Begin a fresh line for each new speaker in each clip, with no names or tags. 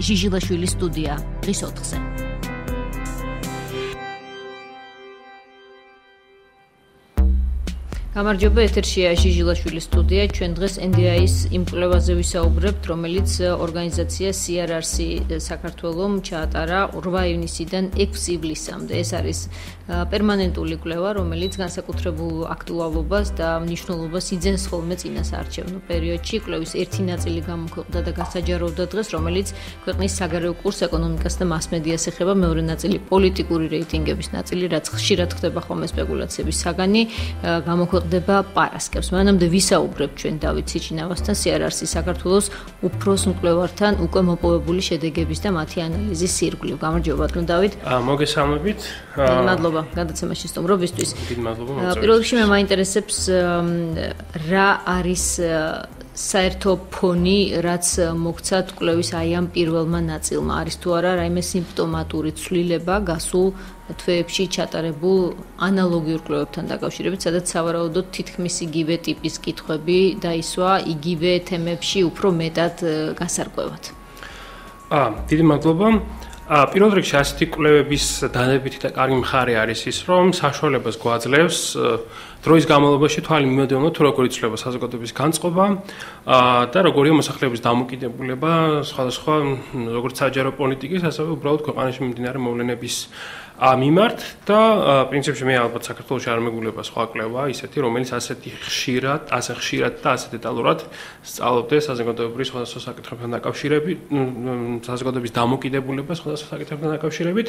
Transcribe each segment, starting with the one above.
ჟიჟილაშვილის სტუდია დღის 4-ზე. გამარჯობა, ეთერშია ჟიჟილაშვილის სტუდია. ჩვენ დღეს NDI-ის იმ კვლევაზე ვისაუბრებთ, რომელიც ორგანიზაცია CRRC საქართველომ ჩაატარა 8 ივნისიდან 6 ივლისამდე. ეს არის პერმანენტული კვლევა, რომელიც განსაკუთრებულ აქტუალობას და მნიშვნელობას იძენს ხოლმე წინასაარჩევნო პერიოდში. კვლევის ერთი ნაწილი გამოქვეყნდა და გასაჯაროვდა დღეს, რომელიც ქვეყნის საგარეო კურს, ეკონომიკას და მასმედიას ეხება, მეორე ნაწილი პოლიტიკური რეიტინგების ნაწილი, რაც ხშირად ხდება ხოლმე სპეკულაციების საგანი, გამოქვეყნდება პარასკევს. მანამდე ვისაუბრებთ ჩვენ დავით სიჩინავასთან, CRRC საქართველოს უფროს მკვლევართან უკვე მოპოვებული შედეგების და მათი ანალიზის ირგვლივ. გამარჯობა, დავით.
მოგესალმებით.
მადლობა გადაცემაში სტუმრობისთვის.
დიდი მადლობა.
პირველ რიგში მე მაინტერესებს რა არის საერთო ფონი, რაც მოგცათ კვლევის აი ამ პირველმა ნაწილმა, არის თუ არა რაიმე სიმპტომატური ცვლილება გასულ თვეებში ჩატარებულ ანალოგიურ კვლევებთან დაკავშირებით, სადაც სავარაუდოდ თითქმის იგივე ტიპის კითხვები დაისვა იგივე თემებში უფრო მეტად გასარკვევად.
დიდი მადლობა. პირველ რიგში ასეთი კვლევების დადებითი და კარგი მხარე არის ის, რომ საშუალებას გვაძლევს დროის განმავლობაში თვალი მიმოდევნოთ, თუ როგორ იცვლება საზოგადოების განწყობა და როგორია მოსახლეობის დამოკიდებულება სხვადასხვა როგორც საჯარო პოლიტიკის, ასევე უბრალოდ ქვეყანაში მიმდინარე მოვლენების მიმართ და პრინციპში მე ალბათ საქართველოში არ მეგულება სხვა კვლევა ისეთი, რომელიც ასე ხშირად და ასე დეტალურად სწავლობდეს საზოგადოებრივ სხვადასხვა საკითხებთან დაკავშირებით, საზოგადოების დამოკიდებულებას სხვადასხვა საკითხებთან დაკავშირებით,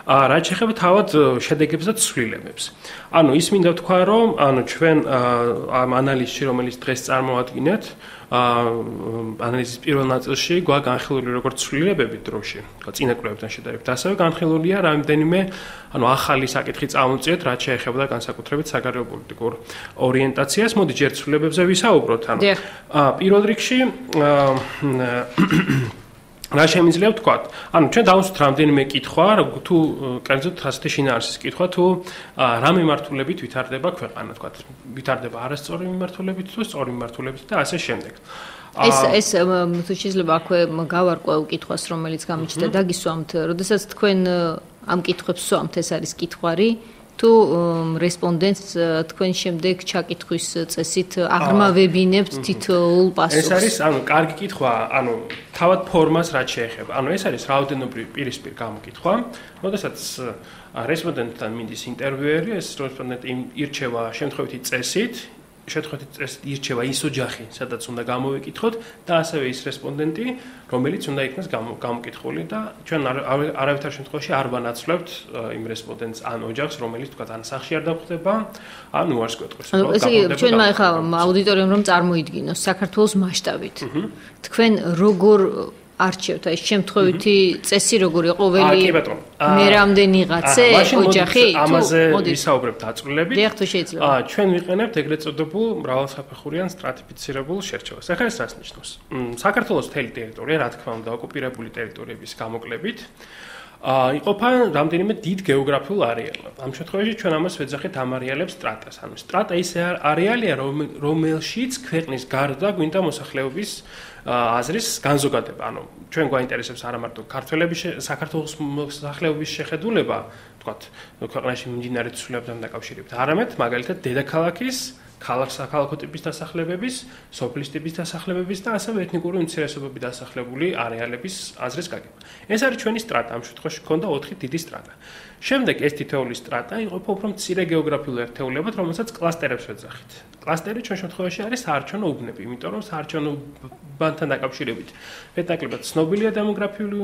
რაც შეეხება თავად შედეგებს და ცვლილებებს. ანუ ის მინდა ვთქვა, რომ ჩვენ ამ ანალიზში, რომელიც დღეს წარმოვადგინეთ, ანალიზის პირველ ნაწილში გვაქვს განხილული როგორც ცვლილებები დროში, წინა კვლევებთან შედარებით, ასევე განხილულია რამდენიმე ახალი საკითხი წამოწიეთ, რაც შეეხება განსაკუთრებით საგარეო პოლიტიკურ ორიენტაციას. მოდი ჯერ ცვლილებებზე ვისაუბროთ. პირველ რიგში რა შემიძლია ვთქვათ? ჩვენ დავუსვით რამდენიმე კითხვა, თუ კერძოდ ასეთი შინაარსის კითხვა, თუ რა მიმართულებით ვითარდება ქვეყანა, თქვათ, ვითარდება არასწორი მიმართულებით თუ სწორი მიმართულებით და ასე შემდეგ.
ეს თუ შეიძლება აქვე გავარკვევ კითხვას, რომელიც გამიჩნდა დაგისვამთ, როდესაც თქვენ ამ კითხვებს სვამთ, ეს არის კითხვარი თუ რესპონდენტს თქვენ შემდეგ ჩაკითხვის წესით აღრმავებინებთ თითოეულ პასუხს?
ეს არის, კარგი კითხვა, თავად ფორმას რაც შეეხება. ეს არის რაოდენობრივი პირისპირ გამოკითხვა, როდესაც რესპონდენტთან მინდის ინტერვიუერი, ეს რესპონდენტი ირჩევა შემთხვევითი წესით, ირჩევა ის ოჯახი, სადაც უნდა გამოვიკითხოთ და ასევე ის რესპონდენტი, რომელიც უნდა იქნას გამოკითხული და ჩვენ არავითარ შემთხვევაში არ ვანაცვლებთ იმ რესპონდენტს ან ოჯახს, რომელიც თქვა ან სახში არ დახვდება, ან უარს გვეტყვის.
ესე იგი, ჩვენ ახლა აუდიტორიამ რომ წარმოიდგინოს საქართველოს მასშტაბით. თქვენ როგორ არჩევთ აი შემთხვევითი წესი როგორია ყოველი მე რამდენი ღაცე ოჯახი
ამაზე ვისაუბრებთ დაწვრილებით.
დიახ, თუ შეიძლება.
ჩვენ ვიყენებთ ეგრეთ წოდებულ მრავალსაფეხურიან სტრატიფიცირებულ შერჩევას. ახლა ეს რას ნიშნავს? საქართველოს მთელი ტერიტორია, რა თქმა უნდა, ოკუპირებული ტერიტორიების გამოკლებით იყოფა რამდენიმე დიდ გეოგრაფიულ არეალად. ამ შემთხვევაში ჩვენ ამას ვეძახით ამ არეალებს სტრატას. სტრატა ის არეალია, რომელშიც ქვეყნის გარდა გვინდა მოსახლეობის აზრის განზოგადება. ჩვენ გვაინტერესებს არა მარტო ქართველების საქართველოს მოსახლეობის შეხედულება, თქვათ, ქვეყანაში მიმდინარე ცვლილებებთან დაკავშირებით, არამედ მაგალითად დედაქალაქის ქალაქ-საქალაქო ტიპის დასახლებების, სოფლის ტიპის დასახლებების და ასევე ეთნიკური უმცირესობები დასახლებული არეალების აზრის გაგება. ეს არის ჩვენი სტრატა, ამ შემთხვევაში გვქონდა 4 დიდი სტრატა. შემდეგ ეს თითოეული სტრატა იყოფა უფრო მცირე გეოგრაფიულ ერთეულებად, რომელსაც კლასტერებს ვეძახით. კლასტერი ჩვენ შემთხვევაში არის საარჩევნო უბნები, იმიტომ რომ საარჩევნო უბანთან დაკავშირებით მეტნაკლებად ცნობილია დემოგრაფიული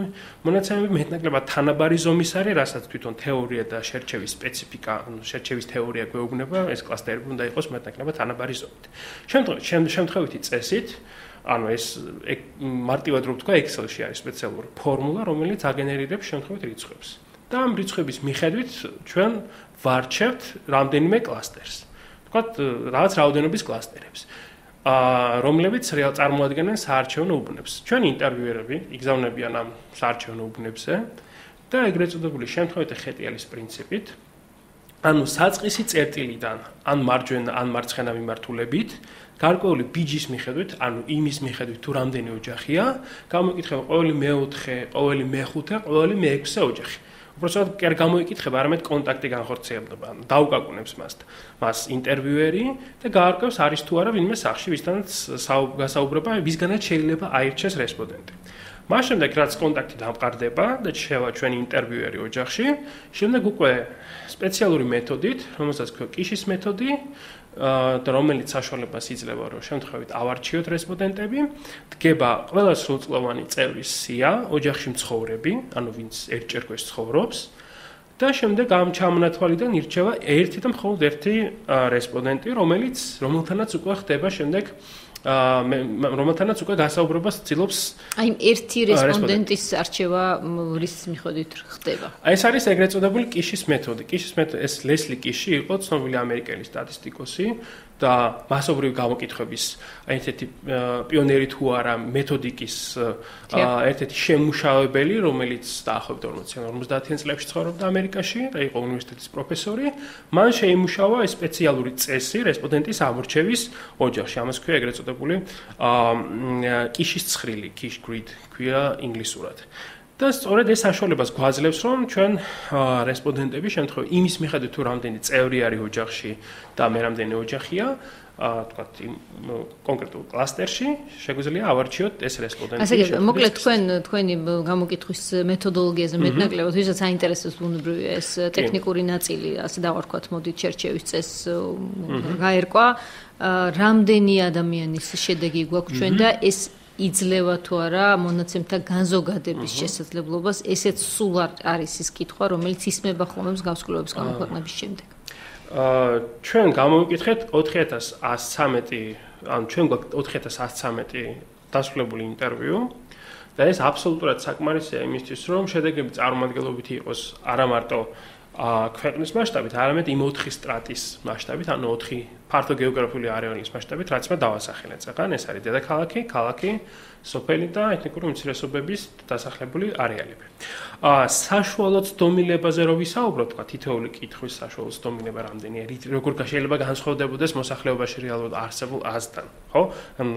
მონაცემები, მეტნაკლებად თანაბარი ზომის არის, რასაც თვითონ თეორია და შერჩევის სპეციფიკა, შერჩევის თეორია გვეუბნება, ეს კლასტერები უნდა იყოს მეტნაკლებად თანაბარი ზომით. შემთხვევითი წესით, ეს მარტივად რო ვთქვა, Excel-ში არის სპეციალური ფორმულა, რომელიც აგენერირებს შემთხვევით რიცხვებს. და ამ რიცხვების მიხედვით ჩვენ ვარჩევთ რამდენიმე კლასტერს. თქვათ, რაღაც რაოდენობის კლასტერებს, რომლებიც წარმოადგენენ საარჩევნო უბნებს. ჩვენი ინტერვიუერები იგზავნებიან ამ საარჩევნო უბნებზე და ეგრეთ წოდებული შემთხვევითი ხეტიალის პრინციპით, საწყისი წერტილიდან ან მარჯვენა ან მარცხენა მიმართულებით გარკვეული ბიჯის მიხედვით, ანუ იმის მიხედვით თუ რამდენი ოჯახია, გამოიკითხება ყოველი მეოთხე, ყოველი მეხუთე, ყოველი მეექვსე ოჯახი. უბრალოდ კი არ გამოიკითხება, არამედ კონტაქტი განხორციელდება, დაუკაკუნებს მას ინტერვიუერი და გაარკვევს არის თუ არა ვინმე სახში, ვისთანაც გასაუბრება, ვისგანაც შეიძლება აირჩეს რესპონდენტი. მას შემდეგ რაც კონტაქტი დამყარდება და შევა ჩვენ ინტერვიუერი ოჯახში, შემდეგ უკვე სპეციალური მეთოდით, რომელსაც ქვია კიშის მეთოდი, და რომელიც საშუალებას იძლევა, რომ შემთხვევით ავარჩიოთ რესპონდენტები, დგება ყველა სრულწლოვანი წევრის სია, ოჯახში მცხოვრები, ანუ ვინც ერთჯერ კვირას ცხოვრობს, და შემდეგ ამ ჩამონათვალიდან ირჩევა ერთი და მხოლოდ ერთი რესპონდენტი, რომელთანაც უკვე ხდება შემდეგ რომელთანაც უკვე გასაუბრებას ცდილობს.
აი ერთი რესპონდენტის არჩევა რის მიხედვით ხდება?
ეს არის ეგრეთ წოდებული კიშის მეთოდი. კიშის მეთოდი ეს ლესლი კიში იყო ცნობილი ამერიკელი სტატისტიკოსი და მასობრივი გამოკითხვების ერთ-ერთი პიონერი თუ არა მეთოდიკის ერთ-ერთი შემმუშავებელი, რომელიც დაახლოებით 50-50 წლებში ცხოვრობდა ამერიკაში და იყო უნივერსიტეტის პროფესორი. მან შეიმუშავა სპეციალური წესი რესპონდენტის ამორჩევის ოჯახში. ამას ქვია ეგრეთ წოდებული კიშის ცხრილი, kish grid ქვია ინგლისურად. და სწორედ ეს საშუალებას გვაძლევს, რომ ჩვენ რესპონდენტები შემთხვევით იმის მიხედვით თუ რამდენი წევრი არის ოჯახში და მე რამდენი ოჯახია, თქვათ კონკრეტულ კლასტერში შეგვიძლია ავარჩიოთ ეს რესპონდენტი.
ასე მოკლედ თქვენი გამოკითხვის მეთოდოლოგიაზე მეტნაკლებად ვისაც აინტერესებს ბუნებრივია ეს ტექნიკური ნაწილი, ასე დავარქვათ, მოდით შერჩევის წესს გაერკვა, რამდენი ადამიანის შედეგი გვაქვს ჩვენ და ეს იძლევა თუ არა მონაცემთა განზოგადების შესაძლებლობას, ესეც სულ არის ის კითხვა, რომელიც ისმება ხოლმე მსგავსებების გამოქვეყნების შემდეგ.
ჩვენ გამოვიკითხეთ 4113, ანუ ჩვენ გვაქვს 4113 დასრულებული ინტერვიუ და ეს აბსოლუტურად საკმარისია იმისთვის, რომ შედეგები წარმომადგენლობითი იყოს არა მარტო ქვეყნის მასშტაბით, არამედ იმ 4 სტრატის მასშტაბით, ანუ 4 ფართო გეოგრაფიული არეალის მასშტაბით, რაც მე დავასახელე წეგან, ეს არის დედაქალაქი, ქალაქი, სოფელი და ეთნიკური უმცირესობების დასახლებული არეალები. საშუალო ცდომილებაზე რო ვისაუბროთ, თქვა თითოეული კითხვის საშუალო ცდომილება რამდენია, როგორ შეიძლება განსხვავდებოდეს მოსახლეობაში რეალურად არსებულ აზრთან, ხო? ანუ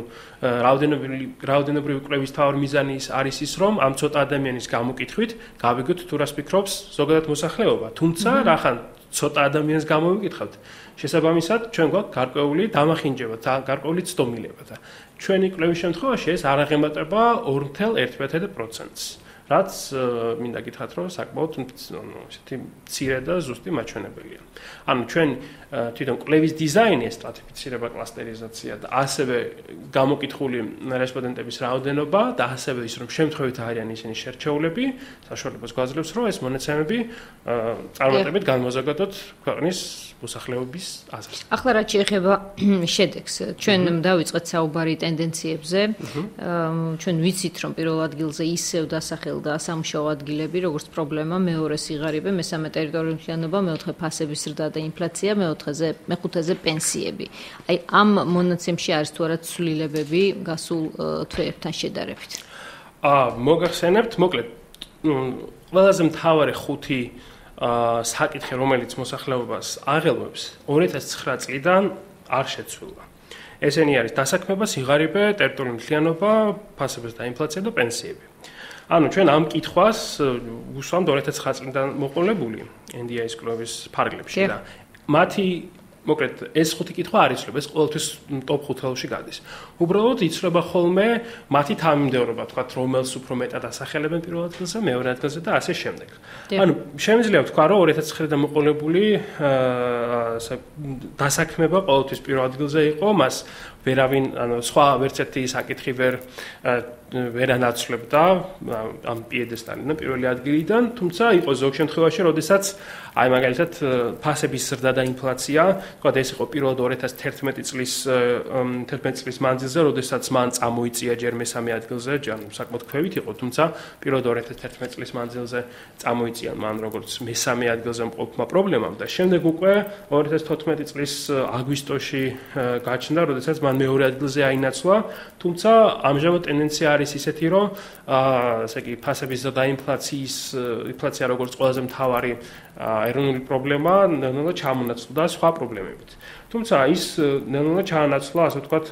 რაოდენობრივი კვლევის თავი მიზანი არის ის, რომ ამ ცოტა ადამიანის გამოკითხვით გავიგოთ თუ რას ფიქრობს ზოგადად მოსახლეობა, თუმცა რახან ცოტა ადამიანს გამოვიკითხავთ, შესაბამისად ჩვენ გვაქვს გარკვეული დამახინჯება და გარკვეული ცდომილება და ჩვენი კვლევის შემთხვევაში ეს არ აღემატება 2.1%-ს. რაც მინდა გითხრათ, რომ საკმაოდ ესეთი მცირე და ზუსტი მაჩვენებელია. ანუ ჩვენ თვითონ კვლევის დიზაინი, სტრატიფიცირება, კლასტერიზაცია და ასევე გამოკითხული რესპონდენტების რაოდენობა და ასევე ის, რომ შემთხვევით არიან ისინი შერჩეულები, საშუალებას გვაძლევს, რომ ეს მონაცემები წარმატებით განმოზოგადოთ ქვეყნის მოსახლეობის აზრს.
ახლა რაც შეეხება შედეგს, ჩვენ დავიწყეთ საუბარი ტენდენციებზე. ჩვენ ვიცით, რომ პირველ ადგილზე ისევ დასახელდა სამუშაო ადგილები, როგორც პრობლემა, მეორე სიღარიბე, მესამე ტერიტორიული მთლიანობა, მეოთხე ფასების ზრდა და ინფლაცია, მეხუთეზე პენსიები. აი ამ მონაცემში არის თუ არა ცვლილებები გასულ თვეებთან შედარებით?
მოგახსენებთ, მოკლედ, ყველაზე მთავარი 5 საკითხი, რომელიც მოსახლეობას აღელვებს, 2009 წლიდან არ შეცვლილა. ესენი არის დასაქმება, სიღარიბე, ტერიტორიული მთლიანობა, ფასების და ინფლაცია და პენსიები. ანუ ჩვენ ამ კითხვას ვუსვამთ 2009 წლიდან მოყოლებული NDI-ის კვლევის ფარგლებში და მათი მოკლედ ეს 5 კითხვა არ იცვლება, ეს ყოველთვის ტოპ 5-ში გადის. უბრალოდ იცვლება ხოლმე მათი თანმიმდევრობა, თქვათ, რომელს უფრო მეტად ასახელებენ პირველ ადგილზე, მეორე ადგილზე და ასე შემდეგ. ანუ შემიძლია ვთქვა, რომ 2009-დან მოყოლებული დასაქმება ყოველთვის პირველ ადგილზე იყო, მას ვერავინ, ანუ სხვა ვერც ერთი საკითხი ვერ ანაცვლებდა ამ პიედესტალიდან პირველი ადგილიდან, თუმცა იყო ზოგ შემთხვევაში, როდესაც აი მაგალითად ფასების ზრდა და ინფლაცია, თქვა ეს იყო პირველად 2011 წლის მანძილზე, როდესაც მან წამოიწია ჯერ მესამე ადგილზე, საკმაოდ ქვევით იყო, თუმცა პირველად 2011 წლის მანძილზე წამოიწია მან როგორც მესამე ადგილზე მყოფმა პრობლემამ და შემდეგ უკვე 2014 წლის აგვისტოში გაჩნდა, როდესაც მან მეორე ადგილზე აინაცვლა, თუმცა ამჟამად ტენდენცია არის ისეთი, რომ ასე იგი ფასების ზრდა და ინფლაცია როგორც ყველაზე მთავარი ეროვნული პრობლემა, ჩამონაცვლა სხვა პრობლემები. პრობლემებით. თუმცა ის ნელ-ნელა ჩაანაცვლა, ასე ვთქვათ,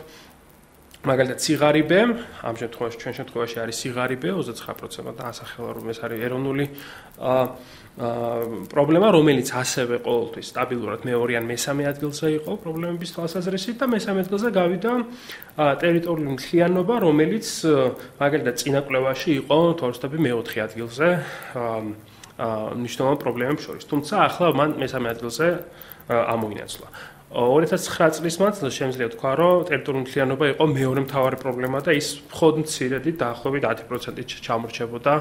მაგალითად სიღარიბე, ამ შემთხვევაში ჩვენ შემთხვევაში არის სიღარიბე 29% დაასახელა, რომ ეს არის ეროვნული პრობლემა, რომელიც ასევე ყოველთვის სტაბილურად მეორე ან მესამე ადგილზე იყო პრობლემების თვალსაზრისით და მესამე ადგილზე გავიდა ტერიტორიული მთლიანობა, რომელიც მაგალითად წინა კვლევაში იყო თორსტები მეოთხე ადგილზე მნიშვნელოვან პრობლემებს შორის. თუმცა ახლა მან მესამე ადგილზე ამოინაცვლა. 2009 წლის მანძილზე შემიძლია თქვა, რომ ტერიტორიული მთლიანობა იყო მეორე მთავარი პრობლემა და ის მხოლოდ მცირედი დაახლოებით 10%-ით ჩამორჩებოდა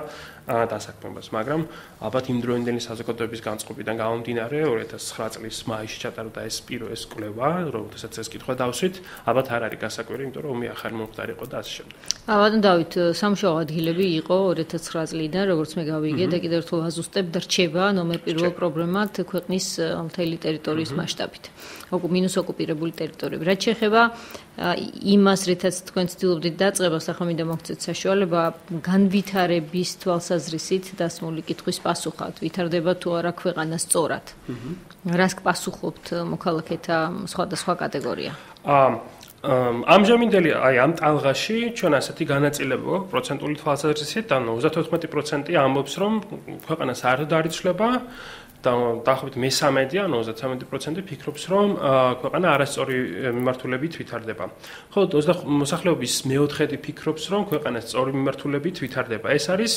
დასაქმებას, მაგრამ ალბათ იმ დროინდელი საზოგადოების განწყობიდან გამომდინარე 2009 წლის მაისში ჩატარდა ეს პირველი კვლევა, როდესაც ეს კითხვა დავსვით, ალბათ არ არის გასაკვირი, იმიტომ რომ ომი ახალი მომხდარი იყო და ასე შემდეგ.
ბატონ დავით, სამუშაო ადგილები იყო 2009 წლიდან, როგორც მე გავიგე და კიდევ ერთხელ ვაზუსტებ, რჩება ნომერ პირველ პრობლემად ქვეყნის მთელი ტერიტორიის მასშტაბით. მინუს ოკუპირებული ტერიტორიები. რაც შეეხება იმას, რითაც თქვენ ცდილობდით დაწყებას, ახლა მინდა მოგცეთ საშუალება განვითარების თვალსაზრისით დასმული კითხვის პასუხად. ვითარდება თუ არა ქვეყანა სწორად. რას გპასუხობთ მოქალაქეთა სხვადასხვა კატეგორია?
ამჟამინდელი ამ ტალღაში ჩვენ ასეთი განაწილება გვაქვს პროცენტული თვალსაზრისით, ანუ 34% ამბობს, რომ ქვეყანა საერთოდ არ იცვლება. დაახლოებით მე-13, ანუ 33% ფიქრობს, რომ ქვეყანა არასწორი მიმართულებით ვითარდება. ხოლო მოსახლეობის მე-4 ფიქრობს, რომ ქვეყანა სწორი მიმართულებით ვითარდება. ეს არის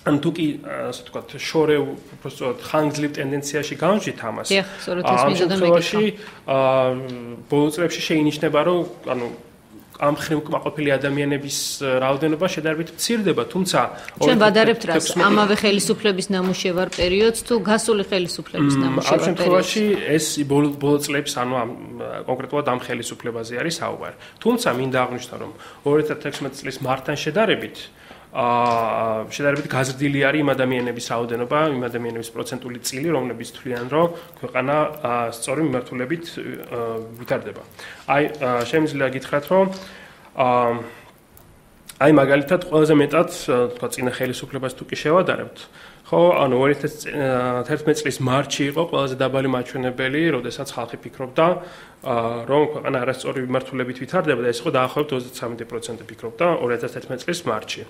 ან თუ კი ასე ვთქვათ, შორეულ, უბრალოდ ხანგრძლივ ტენდენციაში გამოვჭით ამას. ამ შემთხვევაში ბოლო წლებში შეინიშნება, რომ ანუ ამ ხრივ კმაყოფილი ადამიანების რაოდენობა შედარებით მცირდება, თუმცა
ჩვენ ვადარებთ რას? ამავე ხელისუფლების ნამუშევარ პერიოდს თუ გასული ხელისუფლების ნამუშევარ პერიოდს?
ამ შემთხვევაში ეს ბოლო წლების, ანუ კონკრეტულად ამ ხელისუფლებაზე არის საუბარი. თუმცა მინდა აღნიშნო, რომ 2016 წლის მარტთან შედარებით შედარებით გაზრდილი არის იმ ადამიანების რაოდენობა, იმ ადამიანების პროცენტული წილი, რომლებიც თვლიან, რომ ქვეყანა სწორი მიმართულებით ვითარდება. აი, შემიძლია გითხრათ, რომ აი მაგალითად ყველაზე მეტად, თქვა, წინა ხელისუფლებას თუ კი შევადარებთ, ხო, ანუ 2011 წლის მარტში იყო ყველაზე დაბალი მაჩვენებელი, როდესაც ხალხი ფიქრობდა, რომ ქვეყანა არასწორი მიმართულებით ვითარდება და ეს იყო დაახლოებით 33% ფიქრობდა 2011 წლის მარტში.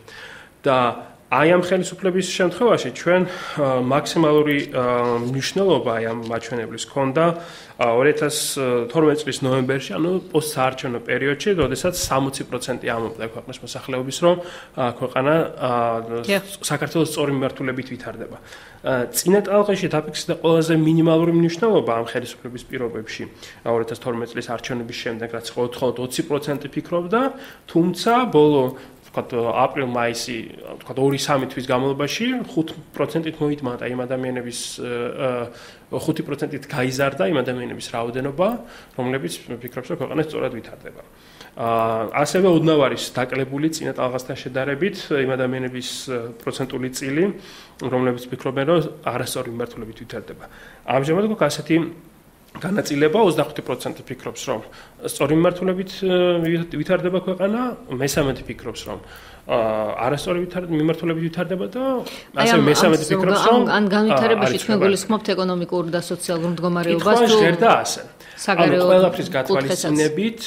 და აი ამ ხელისუფლების შემთხვევაში ჩვენ მაქსიმალური მნიშვნელობა აი ამ მაჩვენებლის ჰქონდა 2012 წლის ნოემბერში, ანუ პოსტსაარჩევნო პერიოდში, როდესაც 60% ამბობდა ქვეყნის მოსახლეობის, რომ ქვეყანა საქართველოს სწორი მიმართულებით ვითარდება. წინა ტალღაში დაფიქსირდა ყველაზე მინიმალური მნიშვნელობა ამ ხელისუფლების პირობებში 2012 წლის არჩევნების შემდეგ, რაც იყო 20% ფიქრობდა, თუმცა ბოლო აპრილ-მაისი, თქვა 2-3 თვის განმავლობაში 5%-ით მოიტმატა იმ ადამიანების 5%-ით გაიზარდა იმ ადამიანების რაოდენობა, რომლებიც ფიქრობს, რომ ქვეყანა სწორად ვითარდება. ასევე ოდნავ არის დაკლებული წინა ტალღასთან შედარებით იმ ადამიანების პროცენტული წილი, რომლებიც ფიქრობენ, რომ არასწორი მიმართულებით ვითარდება. ამჟამად გვაქვს ასეთი განაწილება 25% ფიქრობს, რომ სწორი მიმართულებით ვითარდება ქვეყანა, მე-13 ფიქრობს, რომ არასწორი მიმართულებით ვითარდება და ასევე მე-13 ფიქრობს, რომ
ან განვითარებაში თქვენ გულისხმობთ ეკონომიკურ და სოციალურ მდგომარეობას თუ
ღერდა ასე. ანუ ყველაფრის გათვალისწინებით,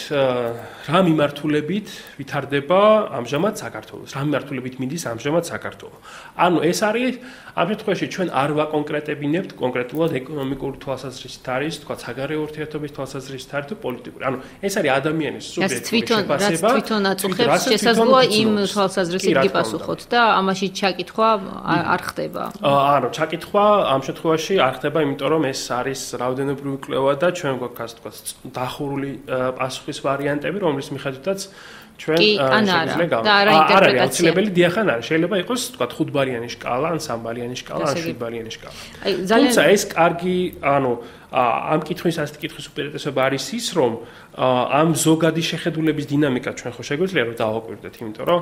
რა მიმართულებით ვითარდება ამჟამად საქართველოს, რა მიმართულებით მიდის ამჟამად საქართველო. ანუ ეს არის ამ შემთხვევაში ჩვენ არ ვაკონკრეტებინებთ კონკრეტულად ეკონომიკური თვალსაზრისით არის, თქვა საგარეო ურთიერთობის თვალსაზრისით არის თუ პოლიტიკური. ანუ ეს არის ადამიანის სუბიექტური შეფასება.
თვითონ აწუხებს შესაძლოა იმ თვალსაზრისით გიპასუხოთ და ამაში ჩაკითხვა არ ხდება.
ანუ ჩაკითხვა ამ შემთხვევაში არ ხდება, იმიტომ რომ ეს არის რაოდენობრივი კვლევა და ჩვენ გვაქვს ასე თქვა დახურული პასუხის ვარიანტები, რომლის მიხედვითაც ჩვენ შეგვიძლია
და არა ინტერპრეტაცია.
აუცილებელი დიახან არის. შეიძლება იყოს თქვა 5-ბალიანი შკალა, ან 3-ბალიანი შკალა, ან 7-ბალიანი შკალა. თუმცა ეს კარგი, ანუ ამ კითხვის ასეთი კითხვის უპირატესობა არის ის, რომ ამ ზოგადი შეხედულების დინამიკა ჩვენ ხო შეგვიძლია რომ დავაკვირდეთ, იმიტომ რომ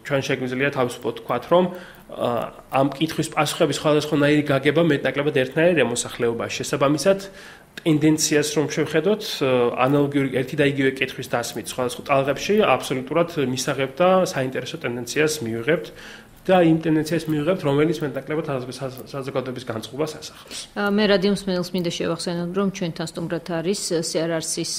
ჩვენ შეგვიძლია თავისუფლად ვთქვათ, რომ ამ კითხვის პასუხების სხვადასხვანაირი გაგება მეტნაკლებად ერთნაირია მოსახლეობაში. შესაბამისად, ტენდენციას რომ შევხედოთ, ანალოგიური ერთი და იგივე კითხვის დასმით სხვადასხვა ტალღებში აბსოლუტურად მისაღებ და საინტერესო ტენდენციას მივიღებთ. და იმ ტენდენციას მივიღებთ, რომელიც მეტნაკლებად საზოგადოების განწყობას ასახავს.
მე რადიო მსმენელს მინდა შევახსენოთ, რომ ჩვენთან სტუმრად არის CRRC-ის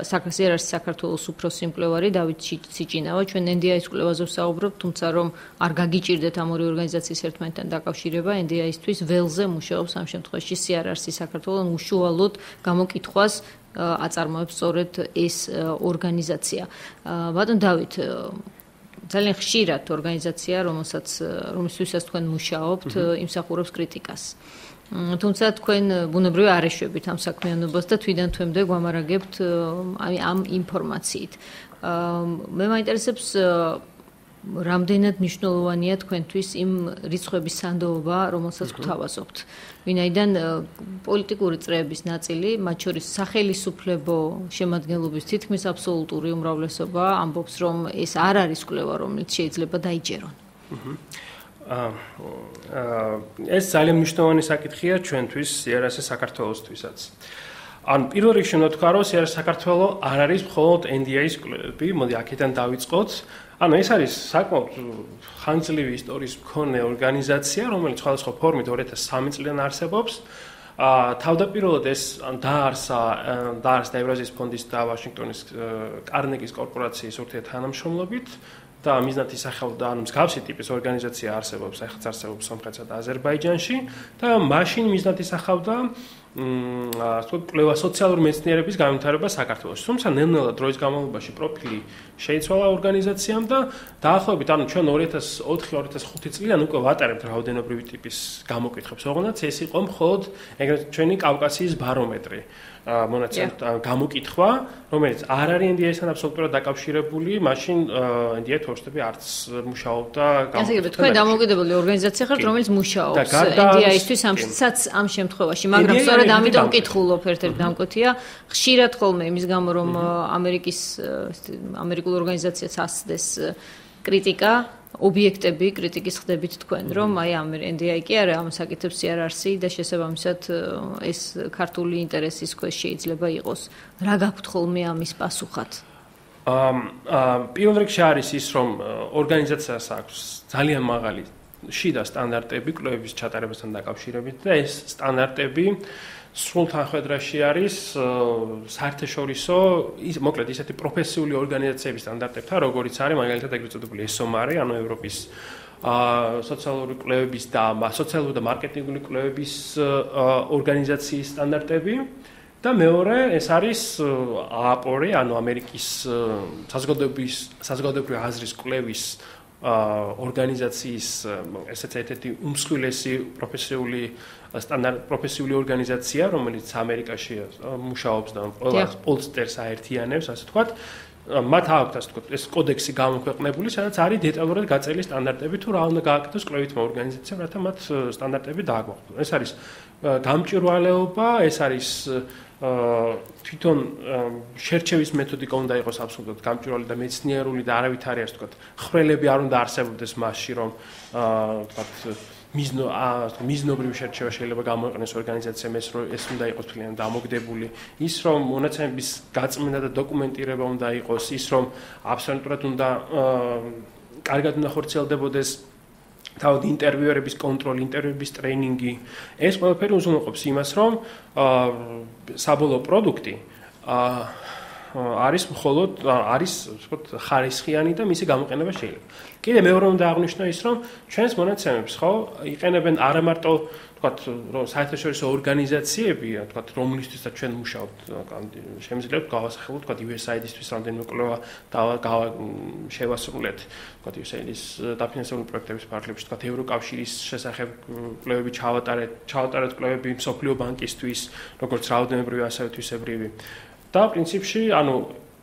საქართველოს უფროსი მკვლევარი დავით სიჭინავა. ჩვენ NDI-ის კვლევაზე ვსაუბრობთ, თუმცა რომ არ გაგიჭირდეთ ამ ორი ორგანიზაციის ერთმანეთთან დაკავშირება, NDI-ისთვის ველზე მუშაობს ამ შემთხვევაში CRRC საქართველოს უშუალოდ გამოკითხვას აწარმოებს სწორედ ეს ორგანიზაცია. ბატონ დავით, ძალიან ხშირად ორგანიზაცია, რომელთვისაც თქვენ მუშაობთ, იმსახურებს კრიტიკას. თუმცა თქვენ ბუნებრივი არ ეშვებით ამ საქმიანობას და თვიდან თვემდე გვამარაგებთ ამ ინფორმაციით. მე მაინტერესებს რამდენად მნიშვნელოვანია თქვენთვის იმ რიცხვების სანდოობა, რომელსაც გვთავაზობთ. ვინაიდან პოლიტიკური წრეების ნაწილი, მათ შორის სახელისუფლებო შემადგენლობის თითქმის აბსოლუტური უმრავლესობა ამბობს, რომ ეს არ არის კვლევა, რომელიც შეიძლება დაიჯერონ.
ეს ძალიან მნიშვნელოვანი საკითხია ჩვენთვის, CRRC საქართველოსთვისაც. ან პირველ რიგში უნდა თქვა, რომ CRRC საქართველოს არ არის მხოლოდ NDI-ის კვლევები, მოდი აქედან დავიწყოთ. ანუ ეს არის საკმაოდ ხანგრძლივი ისტორიის მქონე ორგანიზაცია, რომელიც სხვადასხვა ფორმით 2003 წლიდან არსებობს. თავდაპირველად ეს დაარსდა ევრაზიის ფონდის და ვაშინგტონის კარნეგის კორპორაციის ურთიერთთანამშრომლობით და მიზნად ისახავდა, ანუ მსგავსი ტიპის ორგანიზაცია არსებობს, ახლა არსებობს სომხეთსა და აზერბაიჯანში და მაშინ მიზნად ისახავდა კვლევა სოციალური მეცნიერების განვითარება საქართველოში. თუმცა ნელ-ნელა დროის განმავლობაში პროფილი შეიცვალა ორგანიზაციამ და დაახლოებით, ანუ ჩვენ 2004-2005 წლიდან უკვე ვატარებთ რაოდენობრივი ტიპის გამოკითხვებს, ოღონდ ეს იყო მხოლოდ ეგრეთ ჩვენი კავკასიის ბარომეტრი. მონაცემთ გამოკითხვა, რომელიც არ არის NDI-სთან აბსოლუტურად დაკავშირებული, მაშინ NDI თორშტები არც მუშაობდა
გამოკითხვა. თქვენ დამოუკიდებელი ორგანიზაცია ხართ, რომელიც მუშაობს NDI-ისთვის ამ შემთხვევაში, მაგრამ სწორედ ამიტომ ვკითხულობ ერთ-ერთი დამკვეთია, ხშირად ხოლმე იმის გამო, რომ ამერიკულ ორგანიზაციას ასწდეს კრიტიკა, ობიექტები კრიტიკის ხდებით თქვენ, რომ აი ამ NDI კი არა, ამ საკითხებს CRRC და შესაბამისად ეს ქართული ინტერესის ქვეშ შეიძლება იყოს. რა გაქვთ ხოლმე ამის პასუხად?
პირველ რიგში არის ის, რომ ორგანიზაციას აქვს ძალიან მაღალი შიდა სტანდარტები კვლევების ჩატარებასთან დაკავშირებით და ეს სტანდარტები სრულ თანხმედრაში არის საერთაშორისო, მოკლედ ისეთი პროფესიული ორგანიზაციების სტანდარტებთან, როგორიც არის მაგალითად ეგრეთ წოდებული ESOMAR, ანუ ევროპის სოციალური კვლევების და სოციალური და მარკეტინგული კვლევების ორგანიზაციის სტანდარტები. და მეორე, ეს არის AAPOR, ანუ ამერიკის საზოგადოებრივი აზრის კვლევის ორგანიზაციის ესეც ერთ-ერთი უმსხვილესი პროფესიული ორგანიზაცია, რომელიც ამერიკაში მუშაობს და ყველა პოლსტერს აერთიანებს, ასე ვთქვათ. მათ აქვთ, ასე ვთქვათ, ეს კოდექსი გამოქვეყნებული, სადაც არის დეტალურად გაწეული სტანდარტები, თუ რა უნდა გააკეთოს კვლევითმა ორგანიზაციამ, რათა მათ სტანდარტები დააგვაყენოს. ეს არის გამჭვირვალეობა, ეს არის თვითონ შერჩევის მეთოდიკა უნდა იყოს აბსოლუტურად გამჭვირვალე და მეცნიერული და არავითარი, ასე ვთქვათ, ხრელები არ უნდა არსებობდეს მასში, რომ ვთქვათ მიზნობრივი შერჩევა შეიძლება გამოიყენოს ორგანიზაციამ, ეს უნდა იყოს ძალიან დამოკიდებული, ის რომ მონაცემების გაწმენდა და დოკუმენტირება უნდა იყოს, ის რომ აბსოლუტურად უნდა კარგად უნდა ხორციელდებოდეს თავად ინტერვიუერების კონტროლი, ინტერვიუების ტრეინინგი, ეს ყველაფერი უზრუნველყოფს იმას, რომ საბოლოო პროდუქტი არის მხოლოდ ვთქვათ ხარისხიანი და მისი გამოყენება შეიძლება. კიდე მეორე უნდა აღვნიშნო ის, რომ ჩვენს მონაცემებს ხო იყენებენ არა მარტო ვთქვათ რომ საერთაშორისო ორგანიზაციები, ვთქვათ რომლისთვისაც ჩვენ მუშაობთ, შემიძლია გავასახელოთ ვთქვათ USAID-ისთვის რამდენიმე კვლევა შევასრულეთ, ვთქვათ USAID-ის დაფინანსებული პროექტების ფარგლებში, ვთქვათ ევროკავშირის შესახებ კვლევები ჩავატარეთ კვლევები მსოფლიო ბანკისთვის, როგორც რაოდენობრივი ასევე თვისებრივი. და პრინციპში, ანუ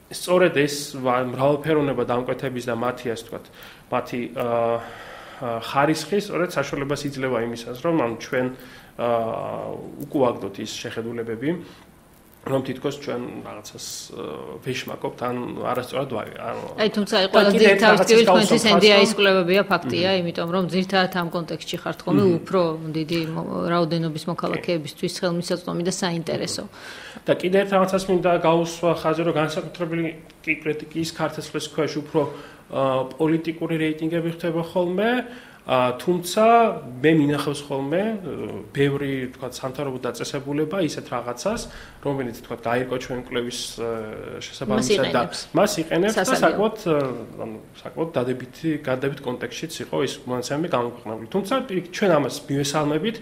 სწორედ ეს მრავალფეროვნება დამკვეთების და მათი, ასე ვთქვათ, მათი ხარისხი სწორედ საშუალებას იძლევა იმისას, რომ ანუ ჩვენ უკუაგდოთ ის შეხედულებები, რომ თითქოს ჩვენ რაღაცას ვეშმაკობთ, ან არასწორად
აი, თუმცა ყველა ძირითადად თქვენთვის NDI-ის კვლევებია ფაქტია, იმიტომ რომ ძირითადად ამ კონტექსტში ხართ ხოლმე უფრო დიდი რაოდენობის მოქალაქეებისთვის ხელმისაწვდომი და საინტერესო.
და კიდევ ერთ რაღაცას მინდა გაუსვა ხაზი, რომ განსაკუთრებული კრიტიკის ქართლის ქვეშ უფრო პოლიტიკური რეიტინგები ხდება ხოლმე. თუმცა მე მინახავს ხოლმე ბევრი თქვა სამთავრობო დაწესებულება ისეთ რაღაცას, რომელიც თქვა გაირკვა ჩვენ კვლევის შესაბამისად და მას იყენებს და საკმაოდ გადადებით კონტექსტშიც იყო ის მონაცემები გამოქვეყნებული. თუმცა ჩვენ ამას მივესალმებით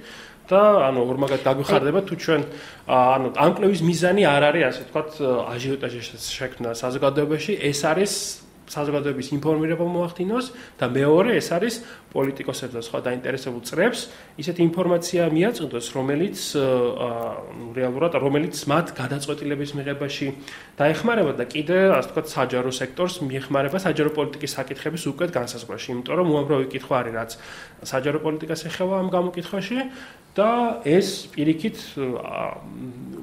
და ორმაგად დაგვიხარდება თუ ჩვენ ამ კვლევის მიზანი არ არის ასე ვთქვათ აჟიოტაჟის შექმნა საზოგადოებაში, ეს არის საზოგადოების ინფორმირება მოახდინოს და მეორე ეს არის პოლიტიკოსებს და სხვა დაინტერესებულ წრებს ისეთი ინფორმაცია მიაწოდოს, რომელიც მათ გადაწყვეტილების მიღებაში დაეხმარება და კიდე ასე ვთქვათ საჯარო სექტორს მიეხმარება საჯარო პოლიტიკის საკითხების უკეთ განსაზღვრაში, იმიტომ რომ უამრავი კითხვა არის რაც საჯარო პოლიტიკას ეხება ამ გამოკითხვაში და ეს პირიქით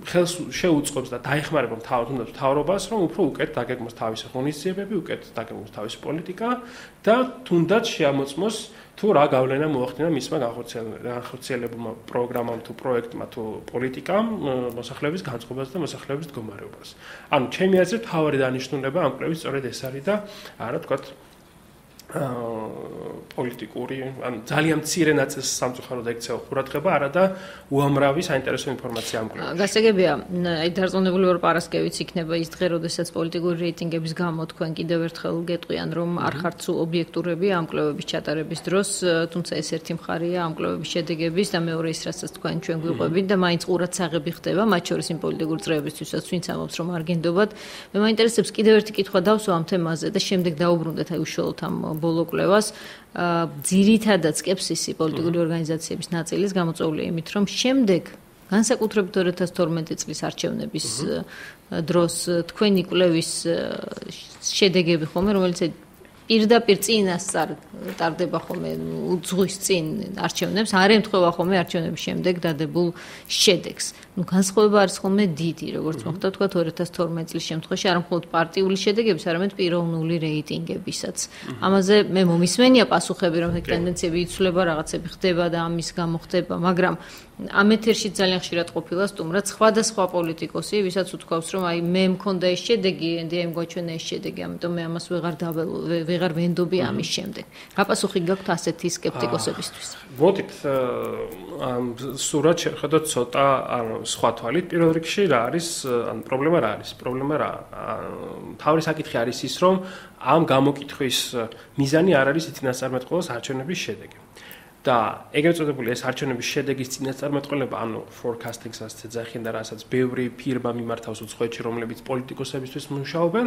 ხელს შეუწყობს და დაეხმარება მთავრობას, რომ უფრო უკეთ დაგეგმოს თავისი ღონისძიებები, უკეთ დაგეგმოს თავისი პოლიტიკა და თუნდაც შეამოწმოს თუ რა გავლენა მოახდინა მისმა განხორციელებულმა პროგრამამ თუ პროექტმა თუ პოლიტიკამ მოსახლეობის განწყობაზე და მოსახლეობის მდგომარეობას. ანუ ჩემი აზრით თავარი დანიშნულება ამ კვლევის სწორედ ეს არის და არა თქვათ პოლიტიკური, ან ძალიან მცირე ნაწილს სამწუხაროდ ექცევა ყურადღება, არა და უამრავი საინტერესო ინფორმაცია ამ კვლევაში.
გასაგებია, აი დარწმუნებული ვარ პარასკევიც იქნება ის დღე, როდესაც პოლიტიკური რეიტინგების გამო თქვენ კიდევ ერთხელ გეტყვიან, რომ არ ხართ სულ ობიექტურები ამ კვლევების ჩატარების დროს, თუმცა ეს ერთი მხარეა ამ კვლევების შედეგების და მეორე ის, რასაც თქვენ ჩვენ გვიყვებით და მაინც ყურადსაღები ხდება, მათ შორის იმ პოლიტიკური წრეებისთვისაც, ვინც ამბობს, რომ არ გენდობათ. მე მაინტერესებს კიდევ ერთი კითხვა დავსვა ამ თემაზე და შემდეგ დაუბრუნდეთ აი უშუალოდ ამ ბოლო კვლევას. ძირითადად სკეპსისი პოლიტიკური ორგანიზაციების ნაწილის გამოწვეულია იმით, რომ შემდეგ განსაკუთრებით 2012 წლის არჩევნების დროს თქვენი კვლევის შედეგები ხომ რომელიც პირდაპირ წინასწარ ტარდება ხოლმე უძღვის წინ არჩევნებს, არ ემთხვევა ხოლმე არჩევნების შემდეგ დადებულ შედეგს. ნუ განსხვავება არის ხოლმე დიდი, როგორც მოხდა თქვა 2012 წლის შემთხვევაში, არ მხოლოდ პარტიული შედეგების, არამედ პიროვნული რეიტინგებისაც. ამაზე მე მომისმენია პასუხები, რომ ტენდენციები იცვლება, რაღაცები ხდება და ამის გამო ხდება, მაგრამ ამ ეთერში ძალიან ხშირად ყოფილა სტუმრად სხვადასხვა პოლიტიკოსი, ვისაც უთქვავს, რომ აი მე მქონდა ეს შედეგი, ენდია იმგვაჩვენა ეს შედეგი, ამიტომ მე ამას ვეღარ ვენდობი ამის შემდეგ. გაპასუხი გაქვთ ასეთი სკეპტიკოსებისთვის?
მოდით სურათ შევხედოთ ცოტა სხვა თვალით. პირველ რიგში რა არის, პრობლემა რა არის? პრობლემა რა? თავი საკითხი არის ის, რომ ამ გამოკითხვის მიზანი არ არის წინასწარმეტყველოს არჩევნების შედეგი. და ეგრეთ წოდებული ეს არჩევნების შედეგის წინასწარმეტყველება, ანუ forecasting-საც ეძახიან და რასაც ბევრი ფირმა მიმართავს უცხოეთში, რომლებიც პოლიტიკოსებისთვის მუშაობენ,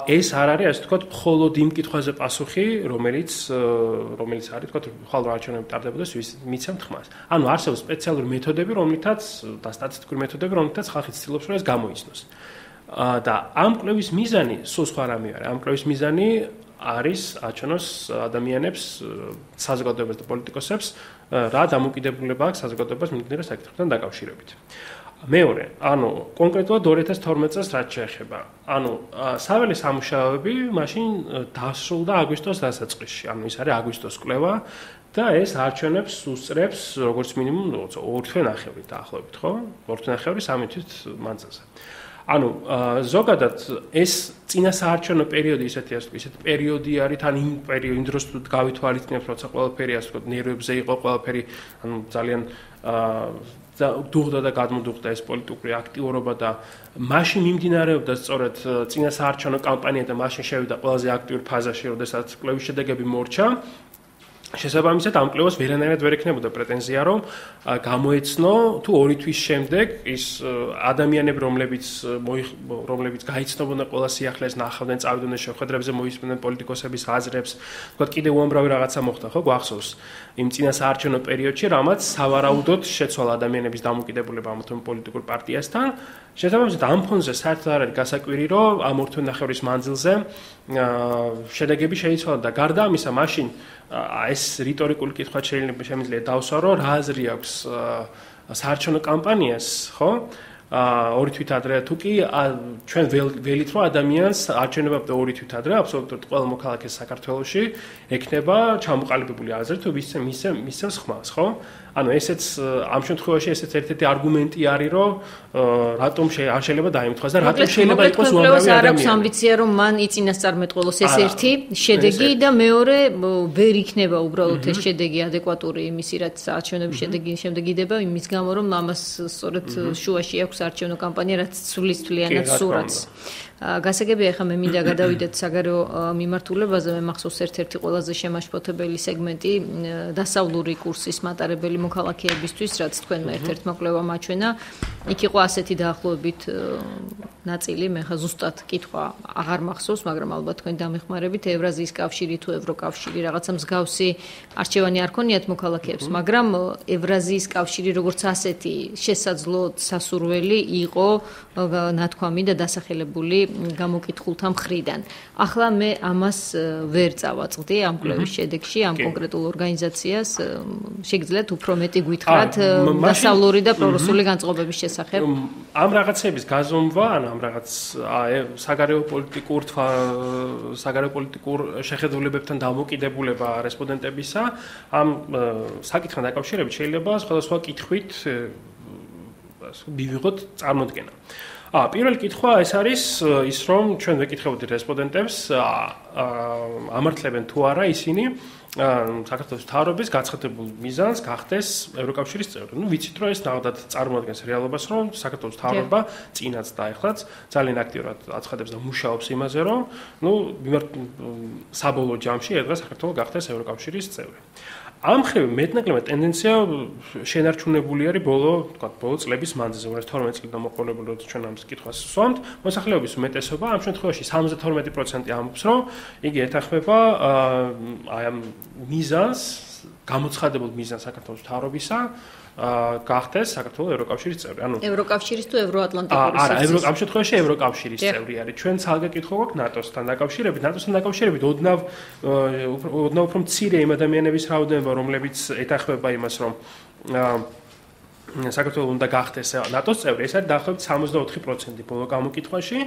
ეს არ არის, ასე ვთქვათ, მხოლოდ იმ კითხვაზე პასუხი, რომელიც არის, ვთქვათ, ხვალ არჩევნები ტარდებოდეს, მიცემთ ხმას. ანუ არსებობს სპეციალური მეთოდები, რომლითაც და სტატისტიკური მეთოდები, რომლითაც ხალხი ცდილობს, რომ ეს გამოიცნოს. და ამ კვლევის მიზანი სულ სხვა რამე არის. ამ კვლევის მიზანი არის აჩვენოს ადამიანებს, საზოგადოებას და პოლიტიკოსებს, რა დამოკიდებულება აქვს საზოგადოებას მიმდინარე საკითხებთან დაკავშირებით. მეორე, ანუ კონკრეტულად 2012 წელს რაც შეეხება. ანუ საველე სამუშაოები მაშინ დასრულდა აგვისტოს დასაწყისში. ანუ ის არის აგვისტოს კვლევა და ეს არჩევნებს უსწრებს როგორც მინიმუმ 2 თვე-ნახევრით დაახლოებით, ხო? 2 თვე-ნახევრის 3 თვის მანძილზე. ანუ ზოგადად ეს წინასაარჩევნო პერიოდი ისეთი პერიოდი არის, თან იმ დროს თუ გავითვალისწინებთ, როცა ყველაფერი ასე ვთქვათ, ნერვებზე იყო ყველაფერი, ანუ ძალიან დუღდა და გადმოდუღდა ეს პოლიტიკური აქტიურობა და მაშინ მიმდინარეობდა სწორედ წინასაარჩევნო კამპანია და მაშინ შევიდა ყველაზე აქტიურ ფაზაში, როდესაც კვლევის შედეგები მორჩა. შესაბამისად ამ კვლევას ვერანაირად ვერ ექნებოდა პრეტენზია, რომ გამოეცნო თუ 2 თვის შემდეგ ის ადამიანები, რომლებიც გაიცნობოდნენ ყველა სიახლეს, ნახავდნენ, წავიდნენ შეხვედრებზე, მოისმენდნენ პოლიტიკოსების აზრებს, თქვა კიდე უამრავი რაღაცა მოხდა, ხო, გვახსოვს იმ წინასაარჩევნო პერიოდში, რამაც სავარაუდოდ შეცვალა ადამიანების დამოკიდებულება ამ პოლიტიკურ პარტიასთან. შესაბამისად ამ ფონზე საერთოდ არ არის გასაკვირი, რომ ამ 2 თვე-ნახევრის მანძილზე შედეგები შეიცვალა და გარდა ამისა, მაშინ ეს რიტორიკული კითხვა შემიძლია დავსვა, რომ რა აზრი აქვს საარჩევნო კამპანიას, ხო? ორი თვით ადრე თუ კი ჩვენ ველით რომ ადამიანს არჩევნებამდე ორი თვით ადრე აბსოლუტურად ყველა მოქალაქეს საქართველოში ექნება ჩამოყალიბებული აზრი თუ მისცემს ხმას, ხო? ანუ ესეც ამ შემთხვევაში ესეც ერთ-ერთი არგუმენტი არის, რომ რატომ არ შეიძლება დაემთხოს და რატომ შეიძლება იყოს უამრავი ადამიანი.
არ აქვს ამბიცია, რომ მან იწინასწარმეტყველოს ეს ერთი შედეგი და მეორე ვერ იქნება უბრალოდ ეს შედეგი ადეკვატური იმისი, რაც არჩევნების შედეგი შემდეგიდება, იმის გამო, რომ ამას სწორედ შუაში აქვს არჩევნო კამპანია, რაც ცვლის თვლიანად სურათს. გასაგებია, ახლა მე მინდა გადავიდეთ საგარეო მიმართულებაზე, მე მახსოვს ერთ-ერთი ყველაზე შემაშფოთებელი სეგმენტი დასავლური კურსის მატარებელი მოქალაქეებისთვის, რაც თქვენმა ერთ-ერთმა კვლევამ აჩვენა. იქ იყო ასეთი დაახლოებით ნაწილი, მე ხა ზუსტად კითხვა აღარ მახსოვს, მაგრამ ალბათ თქვენ დამეხმარებით, ევრაზიის კავშირი თუ ევროკავშირი რაღაცა მსგავსი არჩევანი არ ქონიათ მოქალაქეებს, მაგრამ ევრაზიის კავშირი როგორც ასეთი შესაძლო სასურველი იყო ნათქვამი და დასახელებული გამოკითხულთა მხრიდან. ახლა მე ამას ვერ წავაწყდი ამ კვლევის შედეგში, ამ კონკრეტულ ორგანიზაციას შეგიძლიათ უფრო მეტი გითხრათ დასავლური და პრორუსული განწყობების შესახებ.
ამ რაღაცების გაზომვა, ან ამ რაღაც საგარეო პოლიტიკურ შეხედულებებთან დამოკიდებულება რესპონდენტებისა, ამ საკითხთან დაკავშირებით შეიძლება სხვადასხვა კითხვით მივიღოთ წარმოდგენა. პირველი კითხვა ეს არის ის, რომ ჩვენ ვეკითხებოდი რესპონდენტებს, ამართლებენ თუ არა ისინი საქართველოს მთავრობის გაცხადებულ მიზანს გახდეს ევროკავშირის წევრი. ვიცით, რომ ეს ნახდათ წარმოადგენს რეალობას, რომ საქართველოს მთავრობა წინაც და ახლაც ძალიან აქტიურად აცხადებს და მუშაობს იმაზე, რომ საბოლოო ჯამში დღეს საქართველოს გახდეს ევროკავშირის წევრი. ამ ხრივ მეტნაკლებად ტენდენცია შენარჩუნებული არის ბოლო წლების მანძილზე, 2012 წლიდან მოყოლებული, როცა ჩვენ ამ კითხვას ვსვამთ, მოსახლეობის უმეტესობა ამ შემთხვევაში 72% ამბობს, რომ იგი ეთანხმება აი ამ მიზანს, გამოცხადებულ მიზანს საქართველოს მთავრობისა, გახდეს საქართველოს ევროკავშირის წევრი. ანუ
ევროკავშირის თუ ევროატლანტიკური
არა, ამ შემთხვევაში ევროკავშირის წევრი არის. ჩვენ ცალკე კითხვა გვაქვს ნატოსთან დაკავშირებით. ნატოსთან დაკავშირებით ოდნავ უფრო მცირე იმ ადამიანების რაოდენობა, რომლებიც ეთანხმება იმას, რომ საქართველოს უნდა გახდეს ნატოს წევრი, ეს არის დაახლოებით 64% ბოლო გამოკითხვაში,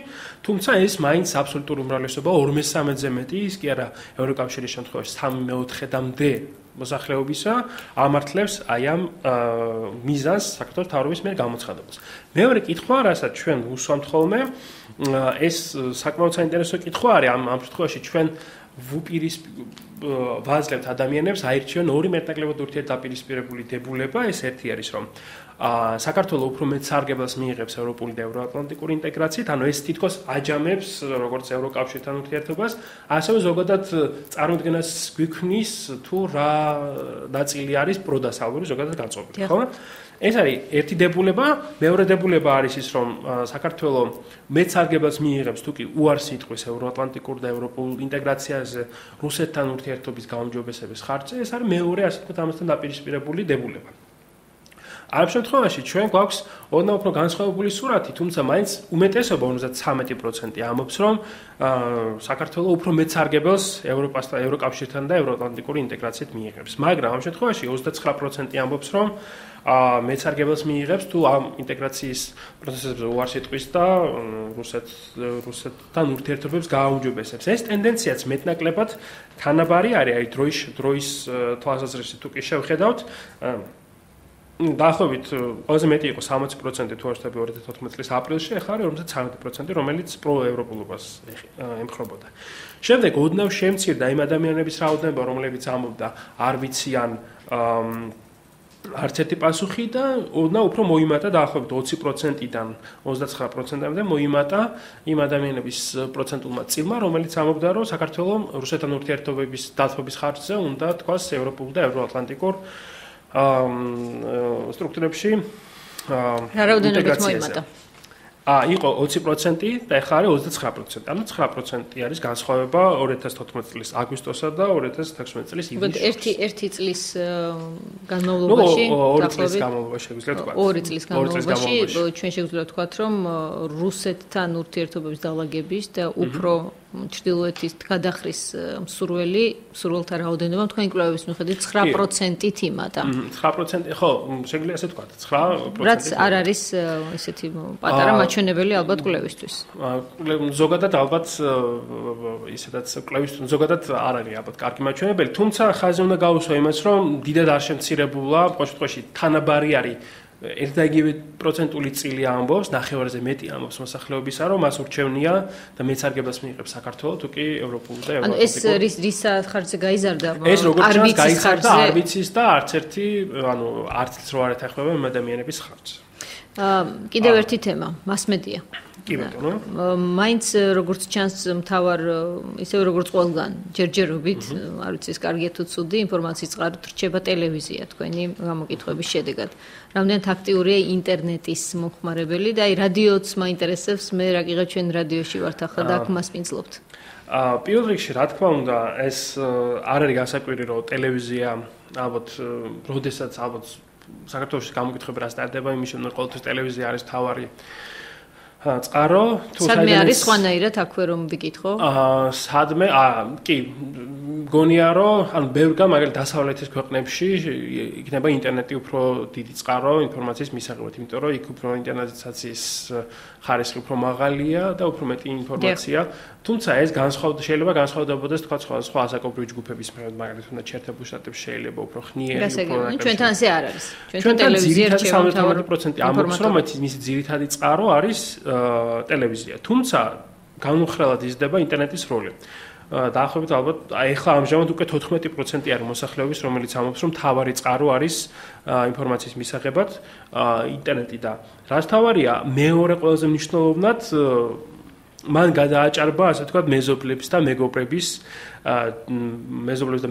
თუმცა ეს მაინც აბსოლუტური უმრავლესობა 2/3-ზე მეტი, ის კი არა ევროკავშირის შემთხვევაში 3/4-მდე მოსახლეობისა ამართლებს აი ამ მიზანს საქართველოს მთავრობის მიერ გამოცხადებულს. მეორე კითხვა, რასაც ჩვენ უსვამთ ხოლმე, ეს საკმაოდ საინტერესო კითხვა არის. ამ შემთხვევაში ჩვენ ვაძლევთ ადამიანებს აირჩიონ ორი მეტნაკლებად ურთიერთდაპირისპირებული დებულება. ეს ერთი არის, რომ საქართველოს უფრო მეტ სარგებელს მიიღებს ევროპული და ევროატლანტიკური ინტეგრაციით, ანუ ეს თითქოს აჯამებს როგორც ევროკავშირთან ურთიერთობას, ასევე ზოგადად წარმოდგენას გვიქმნის თუ რა ნაწილი არის პროდასავლური ზოგადად განწყობილი, ხო? ეს არის ერთი დებულება, მეორე დებულება არის ის, რომ საქართველოს მეტ სარგებელს მიიღებს თუ კი უარს იტყვის ევროატლანტიკურ და ევროპულ ინტეგრაციაზე რუსეთთან ურთიერთობის გაუმჯობესების ხარჯზე, ეს არის მეორე, ასე ვთქვათ, ამასთან დაპირისპირებული დებულება. ამ შემთხვევაში ჩვენ გვაქვს ოდნავ უფრო განსხვავებული სურათი, თუმცა მაინც უმეტესობა 53% ამბობს, რომ საქართველოს უფრო მეც სარგებელს ევროპასთან, ევროკავშირთან და ევროატლანტიკური ინტეგრაციით მიიღებს. მაგრამ ამ შემთხვევაში 29% ამბობს, რომ მეც სარგებელს მიიღებს თუ ამ ინტეგრაციის პროცესებზე უარს იტყვის და რუსეთთან ურთიერთობებს გააუმჯობესებს. ეს ტენდენციაც მეტნაკლებად თანაბარი არის, დროის თვალსაზრისით თუ კი შევხედავთ, დაახლოებით ყველაზე მეტი იყო 60% თუ არ ვთქვი 2014 წლის აპრილში, ახლა არის 53%, რომელიც პროევროპულობას ემხრობოდა. შემდეგ ოდნავ შემცირდა იმ ადამიანების რაოდენობა, რომლებიც ამბობდა არ ვიციან არც ერთი პასუხი და ოდნავ უფრო მოიმატა დაახლოებით 20%-დან 29%-მდე მოიმატა იმ ადამიანების პროცენტულმა წილმა, რომელიც ამბობდა, რომ საქართველოს რუსეთთან ურთიერთობების დათმობის ხარჯზე უნდა თქვას ევროპულ და ევროატლანტიკურ სტრუქტურებში
ინტეგრაციაზე.
იყო 20% და ახლა არის 29%. ანუ 9% არის განსხვავება 2014 წლის აგვისტოსა და 2016 წლის ივნისში.
ერთი წლის განმავლობაში,
ორი წლის განმავლობაში შეგვიძლია თქვა.
ორი წლის განმავლობაში ჩვენ შეგვიძლია ვთქვათ, რომ რუსეთთან ურთიერთობების დალაგების და უფრო ჩრდილოეთის გადახრის მსურველთა რაოდენობა თქვენი კვლევების მიხედვით 9%-ით იმატა.
9%, ხო, შეგვიძლია ასე თქვა, 9%.
რაც არ არის ესეთი პატარა მაჩვენებელი ალბათ კვლევისთვის.
ზოგადად ალბათ ისედაც კვლევისთვის ზოგადად არ არის ალბათ კარგი მაჩვენებელი, თუმცა ხაზი უნდა გაუსვა იმას, რომ დიდად არ შემცირებულა, ყოველ შემთხვევაში თანაბარი არის ერთ და იგივე პროცენტული წილი ამბობს, ნახევარზე მეტი ამბობს მოსახლეობისა, რომ მას ურჩევნია და მეცარგებას მიიღებს საქართველოს, თუ კი ევროპულ და
ანუ ეს რის ხარჯზე გაიზარდა?
ეს როგორც ჩანს გაიზარდა არბიცის და არც ერთი, ანუ არც რო არ ეთანხმება იმ ადამიანების ხარჯს.
კიდევ ერთი თემა, მასმედია.
კი ბატონო.
მაინც როგორც ჩანს მთავარ ისევ როგორც ყველგან ჯერჯერობით, არ ვიცი ეს კარგია თუ ცუდი, ინფორმაციის წყაროდ რჩება ტელევიზია თქვენი გამოკითხვების შედეგად. რამდენად აქტიურია ინტერნეტის მომხმარებელი და აი რადიოც მაინტერესებს, მე რა გიღებ ჩვენ რადიოში ვართ ახლა და აქ მასპინძლობთ.
პირველ რიგში რა თქმა უნდა, ეს არ არის გასაკვირი, რომ ტელევიზია ალბათ როდესაც ალბათ საქართველოს გამოკითხვები რა სტარტდება, იმის შემდეგ ყოველთვის ტელევიზია არის თავარი წყარო,
თუ სადმე არის სხვანაირად აქვე რომ ვიკითხო?
სადმე, კი, გონია რომ, ანუ ბევრგან, მაგალითად დასავლეთის ქვეყნებში იქნება ინტერნეტი უფრო დიდი წყარო ინფორმაციის მისაღებად, იმიტომ რომ იქ უფრო ინტერნეტიზაციის ხარისხი უფრო მაღალია და უფრო მეტი ინფორმაცია. თუმცა ეს შეიძლება განსხვავდებოდეს თქვა სხვა ასაკობრივი ჯგუფების მიერ, მაგალითად უნდა ჩერთებულ შტატებში შეიძლება უფრო ხნიერი, უფრო
ჩვენთან ასე არ არის. ჩვენთან ტელევიზია რჩება
70% ამბობს, რომ მისი ძირითადი წყარო არის ტელევიზია. თუმცა განუხრელად იზრდება ინტერნეტის როლი. დაახლოებით ალბათ ეხლა ამჟამად უკვე 14% არის მოსახლეობის, რომელიც ამბობს, რომ მთავარი წყარო არის ინფორმაციის მისაღებად ინტერნეტი და რაც მთავარია, მეორე ყველაზე მნიშვნელოვნად მან გადააჭარბა, ასე ვთქვათ, მეზობლებს და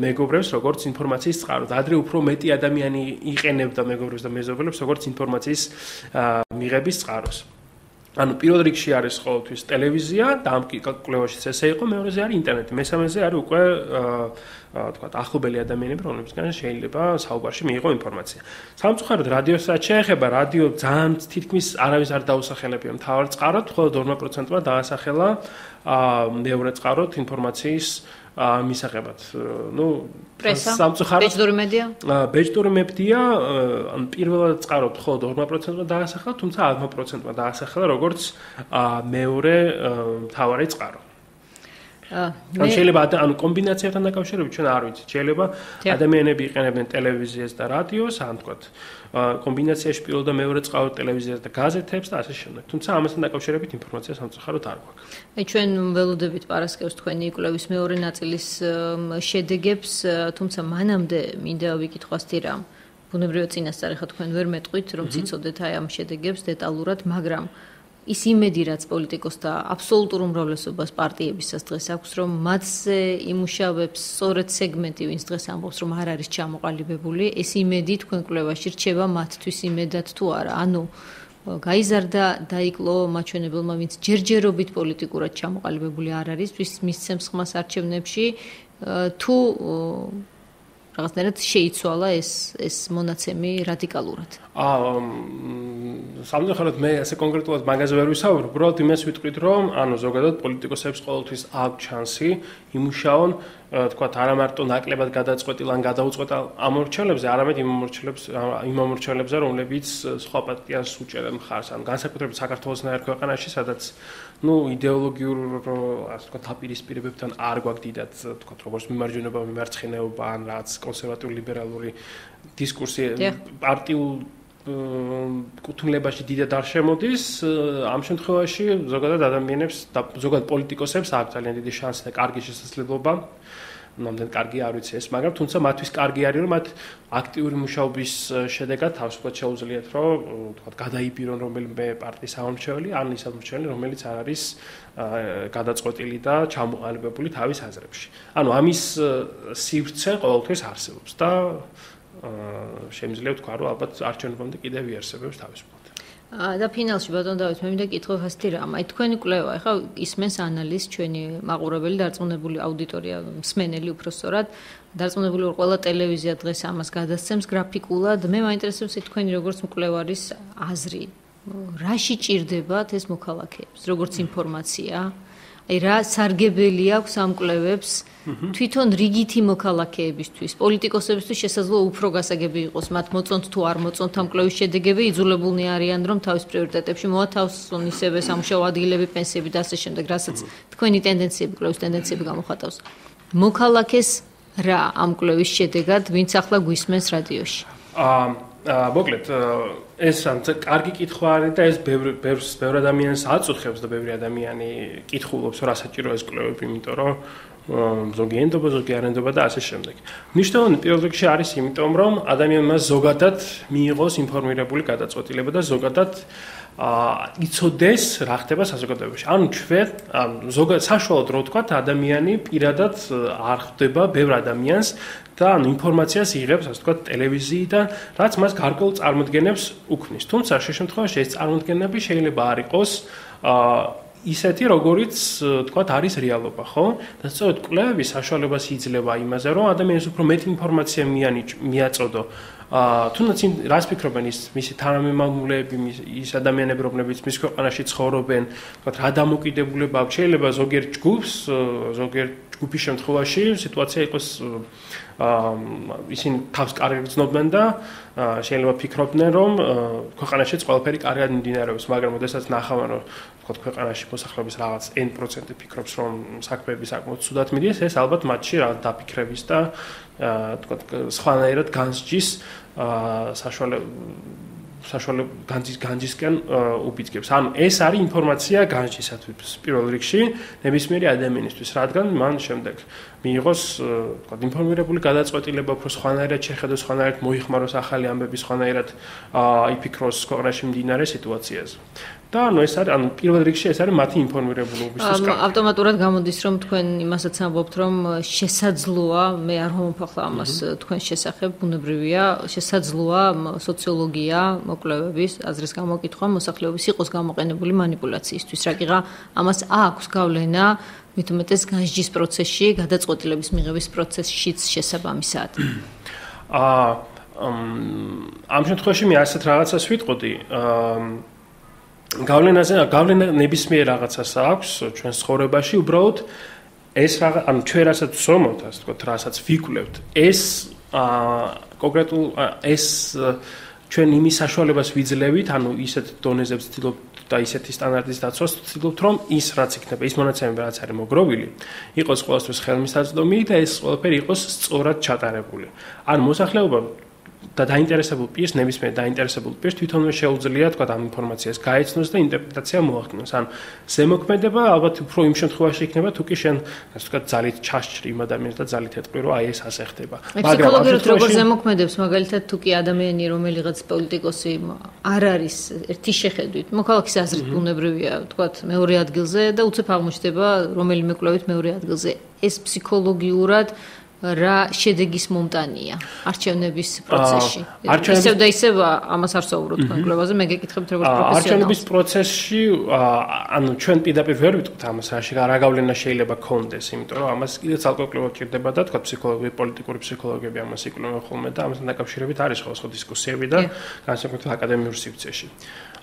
მეგობრებს, როგორც ინფორმაციის წყაროდ. ადრე უფრო მეტი ადამიანი იყენებდა მეგობრებს და მეზობლებს, როგორც ინფორმაციის მიღების წყაროს. ანუ პირველ რიგში არის ყოველთვის ტელევიზია და ამ კვლევაშიც ესე იყო, მეორეზე არის ინტერნეტი, მესამეზე არის უკვე ვთქვათ, ახლობელი ადამიანები, რომლებისგან შეიძლება საუბარში მიიღო ინფორმაცია. სამწუხაროდ რადიოსაც შეეხება, რადიო ძალიან თითქმის არავის არ დაუსახელებია მთავარ წყაროდ, მხოლოდ 2%-მა დაასახელა მეორე წყაროდ ინფორმაციის მისაღებად.
სამწუხაროდ ბეჭდური მედია?
ბეჭდური მედია, ან პირველად წყაროდ მხოლოდ 2%-მა დაასახელა, თუმცა 10%-მა დაასახელა როგორც მეორე მთავარი წყარო. ან შეიძლება ანუ კომბინაციებთან დაკავშირებით ჩვენ არ ვიცით, შეიძლება ადამიანები იყენებდნენ ტელევიზიას და რადიოს, ან თქვათ კომბინაციაში პირველ და მეორე წყარო ტელევიზიას და გაზეთებს და ასე შემდეგ. თუმცა ამასთან დაკავშირებით ინფორმაცია სამწუხაროდ არ გვაქვს.
აი ჩვენ ველოდებით პარასკევს თქვენი კვლევის მეორე ნაწილის შედეგებს, თუმცა მანამდე მინდა ვიკითხავთ რა. ბუნებრივად წინასწარ ხა თქვენ ვერ მეტყვით, რომ ციცოდეთ აი ამ შედეგებს დეტალურად, მაგრამ ის იმედი რაც პოლიტიკოსთა აბსოლუტურ უმრავლესობას პარტიებისას დღეს აქვს, რომ მათზე იმუშავებს სწორედ სეგმენტი, ვინც დღეს ამბობს, რომ არ არის ჩამოყალიბებული, ეს იმედი თქვენ კვლევაში რჩება მათთვის იმედად თუ არა. ანუ გაიზარდა, დაიკლო მაჩვენებელმა, ვინც ჯერჯერობით პოლიტიკურად ჩამოყალიბებული არ არის, მისცემს ხმას არჩევნებში, თუ რაღაცნაირად შეიცვალა ეს მონაცემი რადიკალურად.
სამწუხაროდ მე ასე კონკრეტულად მაგაზე ვერ ვისაუბრებ, უბრალოდ იმას ვიტყვით, რომ ანუ ზოგადად პოლიტიკოსებს ყოველთვის აქვს შანსი იმუშაონ, თქვათ, არა მარტო ნაკლებად გადაწყვეტილ ან გადაუწყვეტილ ამორჩევლებზე, არამედ იმ ამორჩევლებზე, რომლებიც სხვა პარტიას უჭერენ მხარს, ანუ განსაკუთრებით საქართველოსნაირ ქვეყანაში, სადაც იდეოლოგიურ, ასე ვთქვათ, აპირისპირებებთან არ გვაქვს დიდად, თქვათ, როგორც მიმარჯვენობა, მიმარცხენეობა ან რაც კონსერვატიული ლიბერალური დისკურსი პარტიულ კუთვნილებაში დიდად არ შემოდის, ამ შემთხვევაში ზოგადად ადამიანებს და ზოგადად პოლიტიკოსებს აქვს ძალიან დიდი შანსი და კარგი შესაძლებლობა. ნამდვილად კარგი არ ვიცი ეს, მაგრამ თუმცა მათთვის კარგი არის, რომ მათ აქტიური მუშაობის შედეგად თავისუფლად შეუძლიათ, რომ თქვათ, გადაიბირონ რომელიმე პარტიის ამორჩეველი, ან ის ამორჩეველი, რომელიც არ არის გადაწყვეტილი და ჩამოყალიბებული თავის აზრებში. ანუ ამის სივრცე ყოველთვის არსებობს და შემიძლია ვთქვა, რომ ალბათ არჩევნებამდე კიდევ იარსებებს თავისუფლად.
და ფინალში ბატონ დავით, მე მინდა კითხო ხასთი რა, აი თქვენი კვლევა, ახლა ისმენს ანალიზს ჩვენი მაყურებელი, დარწმუნებული აუდიტორია, მსმენელი უფრო სწორად, დარწმუნებული ვარ ყველა ტელევიზია დღეს ამას გადასცემს გრაფიკულად. მე მაინტერესებს თქვენი როგორც მკვლევარის აზრი. რაში ჭირდებათ ეს მოქალაქეებს, როგორც ინფორმაცია? აი რა სარგებელი აქვს ამ კვლევებს თვითონ რიგითი მოქალაქეებისთვის, პოლიტიკოსებისთვის შესაძლოა უფრო გასაგები იყოს მათ მოწონთ თუ არ მოწონთ ამ კვლევის შედეგები, იძულებულნი არიან რომ თავის პრიორიტეტებში მოათავსონ ისევე სამუშაო ადგილები, პენსიები და ასე შემდეგ, რასაც თქვენი ტენდენციები, კვლევის ტენდენციები გამოხატავს. მოქალაქეს რა ამ კვლევის შედეგად, ვინც ახლა გვისმენს რადიოში?
მოკლედ ეს კარგი კითხვა არის და ეს ბევრ ადამიანს აწუხებს და ბევრი ადამიანი კითხულობს რა საჭიროა ეს კვლევები, იმიტომ რომ ზოგი ენდობა, ზოგი არ ენდობა და ასე შემდეგ. მნიშვნელოვანი პირველ რიგში არის იმიტომ, რომ ადამიანმა ზოგადად მიიღოს ინფორმირებული გადაწყვეტილება და ზოგადად იცოდეს რა ხდება საზოგადოებაში. ანუ ჩვენ ზოგადად საშუალოდ რო ვთქვათ, ადამიანი პირადად არ ხვდება ბევრ ადამიანს და ინფორმაციას იღებს, ასე ვთქვათ, ტელევიზიიდან, რაც მას გარკვეულ წარმოდგენებს უქმნის. თუმცა შემთხვევაში ეს წარმოდგენები შეიძლება არ იყოს ისეთი, როგორიც თქვათ არის რეალობა, ხო? და სწორედ კვლევები საშუალებას იძლევა იმაზე, რომ ადამიანს უფრო მეტი ინფორმაცია მიაწოდო. თუნდაც რას ფიქრობენ მისი თანამემამულეები, ის ადამიანები, რომლებიც მის ქვეყანაში ცხოვრობენ, თქვათ რა დამოკიდებულება აქვს, შეიძლება ზოგიერთ ჯგუფის შემთხვევაში სიტუაცია იყოს ისინი თავს კარგად ცნობენ და შეიძლება ფიქრობდნენ, რომ ქვეყანაშიც ყველაფერი კარგად მიმდინარეობს, მაგრამ ოდესაც ნახავენ, რომ თქვათ ქვეყანაში მოსახლეობის რაღაც N% ფიქრობს, რომ საქმეები საკმაოდ ცუდად მიდიან, ეს ალბათ მათში რაღაც დაფიქრების და თქვათ სხვანაირად განსჯის საშუალო განჯისკენ უბიძგებს. ანუ ეს არის ინფორმაცია განჯისათვის პირველ რიგში ნებისმიერი ადამიანისთვის, რადგან მან შემდეგ მიიღოს თქვათ ინფორმირებული გადაწყვეტილება, უფრო სხვანაირად შეხედოს, სხვანაირად მოიხმაროს ახალი ამბები, სხვანაირად იფიქროს ქვეყანაში მიმდინარე სიტუაციაზე. და ეს არის პირველ რიგში ეს არის მათი ინფორმირებულობისთვის.
ავტომატურად გამოდის, რომ თქვენ იმასაც ამბობთ, რომ შესაძლოა, მე არ მომფახლა ამას თქვენს შესახებ, ბუნებრივია, შესაძლოა სოციოლოგია, მოკვლევების აზრის გამოკითხვა მოსახლეობის იყოს გამოყენებული манипуляციისთვის. რაკიღა ამას აქვს გავლენა მით უმეტეს განსჯის პროცესში, გადაწყვეტილების მიღების პროცესშიც შესაბამისად.
ამ შემთხვევაში მე ასეთ რაღაცას ვიტყოდი. გავლენა ნებისმიერ რაღაცას აქვს ჩვენ ცხოვრებაში, უბრალოდ ეს ანუ ჩვენ რასაც ვსვამოთ, ასე ვთქვათ, რასაც ვიკვლევთ, ეს კონკრეტულ ეს ჩვენ იმის საშუალებას ვიძლევით, ანუ ისეთ დონეზე ვცდილობთ და ისეთი სტანდარტის დაცვას ვცდილობთ, რომ ის რაც იქნება, ის მონაცემები რაც არის მოგროვილი, იყოს ყოველთვის ხელმისაწვდომი და ეს ყველაფერი იყოს სწორად ჩატარებული. ან მოსახლეობა და დაინტერესებულ პირს, ნებისმიერ დაინტერესებულ პირს თვითონვე შეუძლია თქვა ამ ინფორმაციას გაეცნოს და ინტერპრეტაცია მოახდინოს. ან ზემოქმედება ალბათ უფრო იმ შემთხვევაში იქნება, თუ კი შენ ასე ვთქვათ ძალით ჩასჭრი იმ ადამიანს და ძალით ეტყვი, რომ აი ეს ასე ხდება.
ფსიქოლოგიურად როგორ ზემოქმედებს, მაგალითად თუ კი ადამიანი რომელიღაც პოლიტიკოსი არ არის ერთი შეხედვით, მოქალაქის აზრით ბუნებრივია, ვთქვათ, მეორე ადგილზე და უცებ აღმოჩნდება რომელიმე კვლევით მეორე ადგილზე. ეს ფსიქოლოგიურად რა შედეგის მომტანია არჩევნების პროცესში. ისევ და ისევ ამას არ საუბრობ თქვენ კვლევაზე, მე გეკითხებთ როგორც პროფესიონალს.
არჩევნების პროცესში, ანუ ჩვენ პირდაპირ ვერ ვიტყვით ამას, რა გავლენა შეიძლება ქონდეს, იმიტომ რომ ამას კიდე ცალკე კვლევა ჭირდება და თქვა ფსიქოლოგები, პოლიტიკური ფსიქოლოგები ამას იკვლევენ ხოლმე და ამასთან დაკავშირებით არის სხვადასხვა დისკუსიები და განსაკუთრებით აკადემიურ სივრცეში.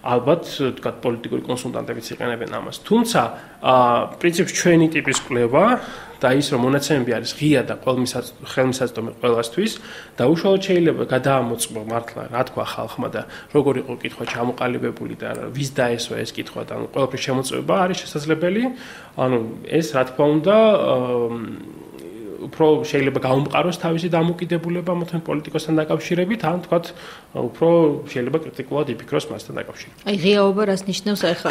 ალბათ, თქვა პოლიტიკური კონსულტანტებიც იყენებენ ამას. თუმცა, პრინციპში ჩვენი ტიპის კვლევა და ის რომ მონაცემები არის ღია და ხელმისაწვდომი ყველასთვის და უშუალოდ შეიძლება გადაამოწმო მართლა რა თქვა ხალხმა და როგორ იყო კითხვა ჩამოყალიბებული და ვის დაესვა ეს კითხვა და ყველაფრის შემოწმება არის შესაძლებელი. ანუ ეს რა თქმა უნდა უფრო შეიძლება გაუმყაროს თავისი დამოკიდებულება მოთმენ პოლიტიკოსთან დაკავშირებით, ან თქვათ უფრო შეიძლება კრიტიკულად იფიქროს მასთან დაკავშირებით.
აი ღიაობა რას ნიშნავს ახლა?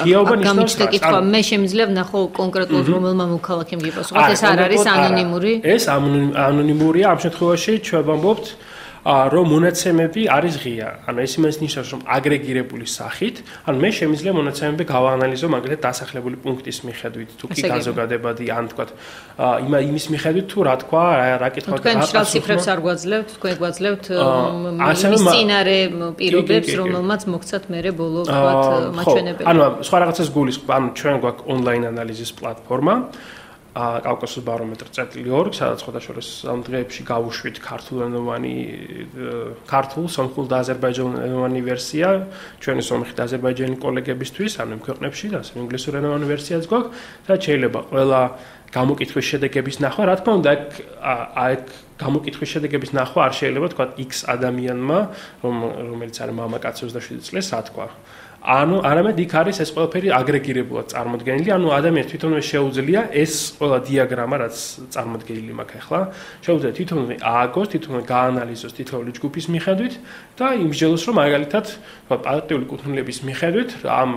გამიჩნდა კითხვა, მე შემიძლია ვნახო კონკრეტულად რომელმა მოქალაქემ გიპასუხოთ, ეს არ არის ანონიმური?
ეს ანონიმურია, ამ შემთხვევაში ჩვენ ვამბობთ რომ მონაცემები არის ღია. ანუ ეს იმას ნიშნავს, რომ აგრეგირებული სახით, ანუ მე შემიძლია მონაცემები გავაანალიზო მაგალითად დასახლებული პუნქტის მიხედვით, თუ კი განზოგადებადი, ან თქვათ იმის მიხედვით, თუ რა თქვა, რა კითხვა და
თქვენ შრალ ციფრებს არ გვაძლევთ, თქვენ გვაძლევთ მისწინარე პირობებს, რომელმაც მოგცათ მერე ბოლო თქვათ მაჩვენებელი.
ანუ სხვა რაღაცას გულისხმობ, ანუ ჩვენ გვაქვს ონლაინ ანალიზის პლატფორმა. კავკასიის ბარომეტრი წერტილი 2, სადაც ხოდაშორის ამ დღეებში გავუშვით ქართულ, სომხურ და აზერბაიჯანულენოვანი ვერსია ჩვენი სომხი და აზერბაიჯანელი კოლეგებისთვის, ანუ იმ ქვეყნებში, ასე ინგლისურენოვანი ვერსიაც გვაქვს, და შეიძლება ყველა გამოკითხვის შედეგების ნახვა, რა თქმა უნდა, აქ გამოკითხვის შედეგების ნახვა არ შეიძლება თქვა X ადამიანმა, რომელიც არის მამაკაცი 27 წლის, რა თქვა. ანუ არამედ იქ არის ეს ყველაფერი აგრეგირებულად წარმოდგენილი, ანუ ადამიანს თვითონვე შეუძლია ეს ყველა დიაგრამა, რაც წარმოდგენილი მაქვს ახლა, შეუძლია თვითონვე ააგოს, თვითონვე გაანალიზოს თითოეული ჯგუფის მიხედვით და იმსჯელოს, რომ მაგალითად, პარტიული კუთვნილების მიხედვით, ამ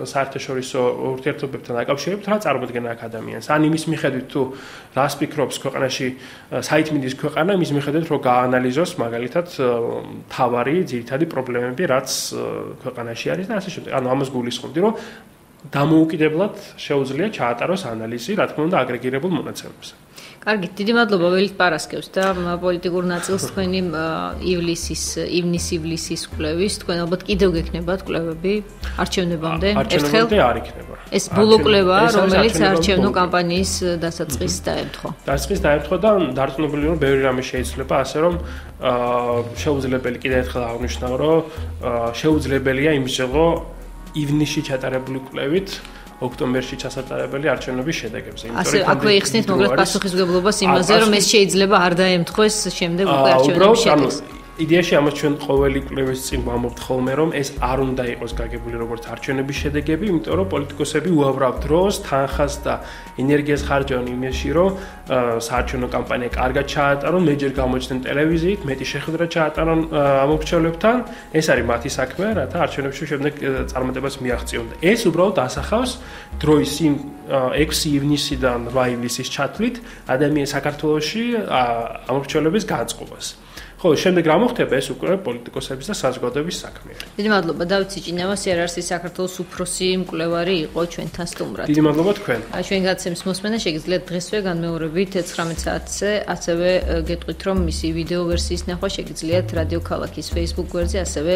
საერთაშორისო ურთიერთობებთან დაკავშირებით რა წარმოადგენს აქ ადამიანს. ან იმის მიხედვით თუ რას ფიქრობს ქვეყანაში საითმინდის ქვეყანა, იმის მიხედვით რომ გაანალიზოს მაგალითად თავარი ძირითადი პრობლემები, რაც ქვეყანაში და ასე შემდეგ. ანუ ამას გულისხმობდი, რომ დამოუკიდებლად შეუძლია ჩაატაროს ანალიზი, რა თქმა უნდა, აგრეგირებულ მონაცემებზე.
კარგი, დიდი მადლობა ველით პარასკევს და პოლიტიკურ ნაწილს თქვენი ივნის-ივლისის კვლევის. თქვენ ალბათ კიდევ გექნებათ კვლევები არჩევნებამდე?
ერთხელ არ იქნება.
ეს ბოლო კვლევაა, რომელიც არჩევნო კამპანიის დასაწყისს დაემთხვა.
დასაწყისს დაემთხვა და დარწმუნებული რომ ბევრი რამე შეიძლება, ასე რომ შეუძლებელი კიდევ ერთხელ აღნიშნავ, რომ შეუძლებელია იმსჯელო ივნისში ჩატარებული კვლევით ოქტომბერში ჩასატარებელი არჩევნების შედეგებზე.
ასე აქვე იხსნით მოგლეთ პასუხისმგებლობას იმაზე, რომ ეს შეიძლება არ დაემთხვეს შემდეგ უკვე არჩევნების შედეგს.
იდეაში ამას ჩვენ ყოველი კვლევის წინ ვამბობთ ხოლმე, რომ ეს არ უნდა იყოს გაგებული როგორც არჩევნების შედეგები, იმიტომ რომ პოლიტიკოსები უავრავ დროს თანხას და ენერგიას ხარჯავენ იმაში, რომ საარჩევნო კამპანია კარგად ჩაატარონ, მეჯერ გამოჩნდნენ ტელევიზიით, მეტი შეხვედრა ჩაატარონ ამომრჩევლებთან. ეს არის მათი საქმე, რათა არჩევნებში შემდეგ წარმატებას მიაღწიონ. ეს უბრალოდ ასახავს დროის იმ 6 ივნისიდან 8 ივლისის ჩათვლით ადამიანის საქართველოში ამომრჩევლების განწყობას. ხო, შემდეგ რა მოხდება, ეს უკვე პოლიტიკოსების და საზოგადოების საქმეა.
დიდი მადლობა დავით სიჭინავა, CRRC-ის საქართველოს უფროსი მკვლევარი იყო ჩვენთან სტუმრად.
დიდი მადლობა თქვენ.
ჩვენ გაცემის მოსმენა შეგიძლიათ დღესვე განმეორებით 19 საათზე, ასევე გეტყვით, რომ მისი ვიდეო ვერსიის ნახვა შეგიძლიათ რადიო ქალაქის Facebook გვერდზე, ასევე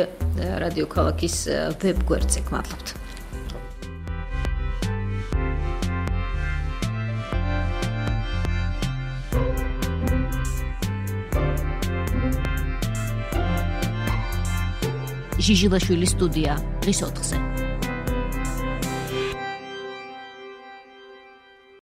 რადიო ქალაქის ვებ გვერდზე. გმადლობთ. ჟიჟილაშვილის სტუდია დღის 4-ზე.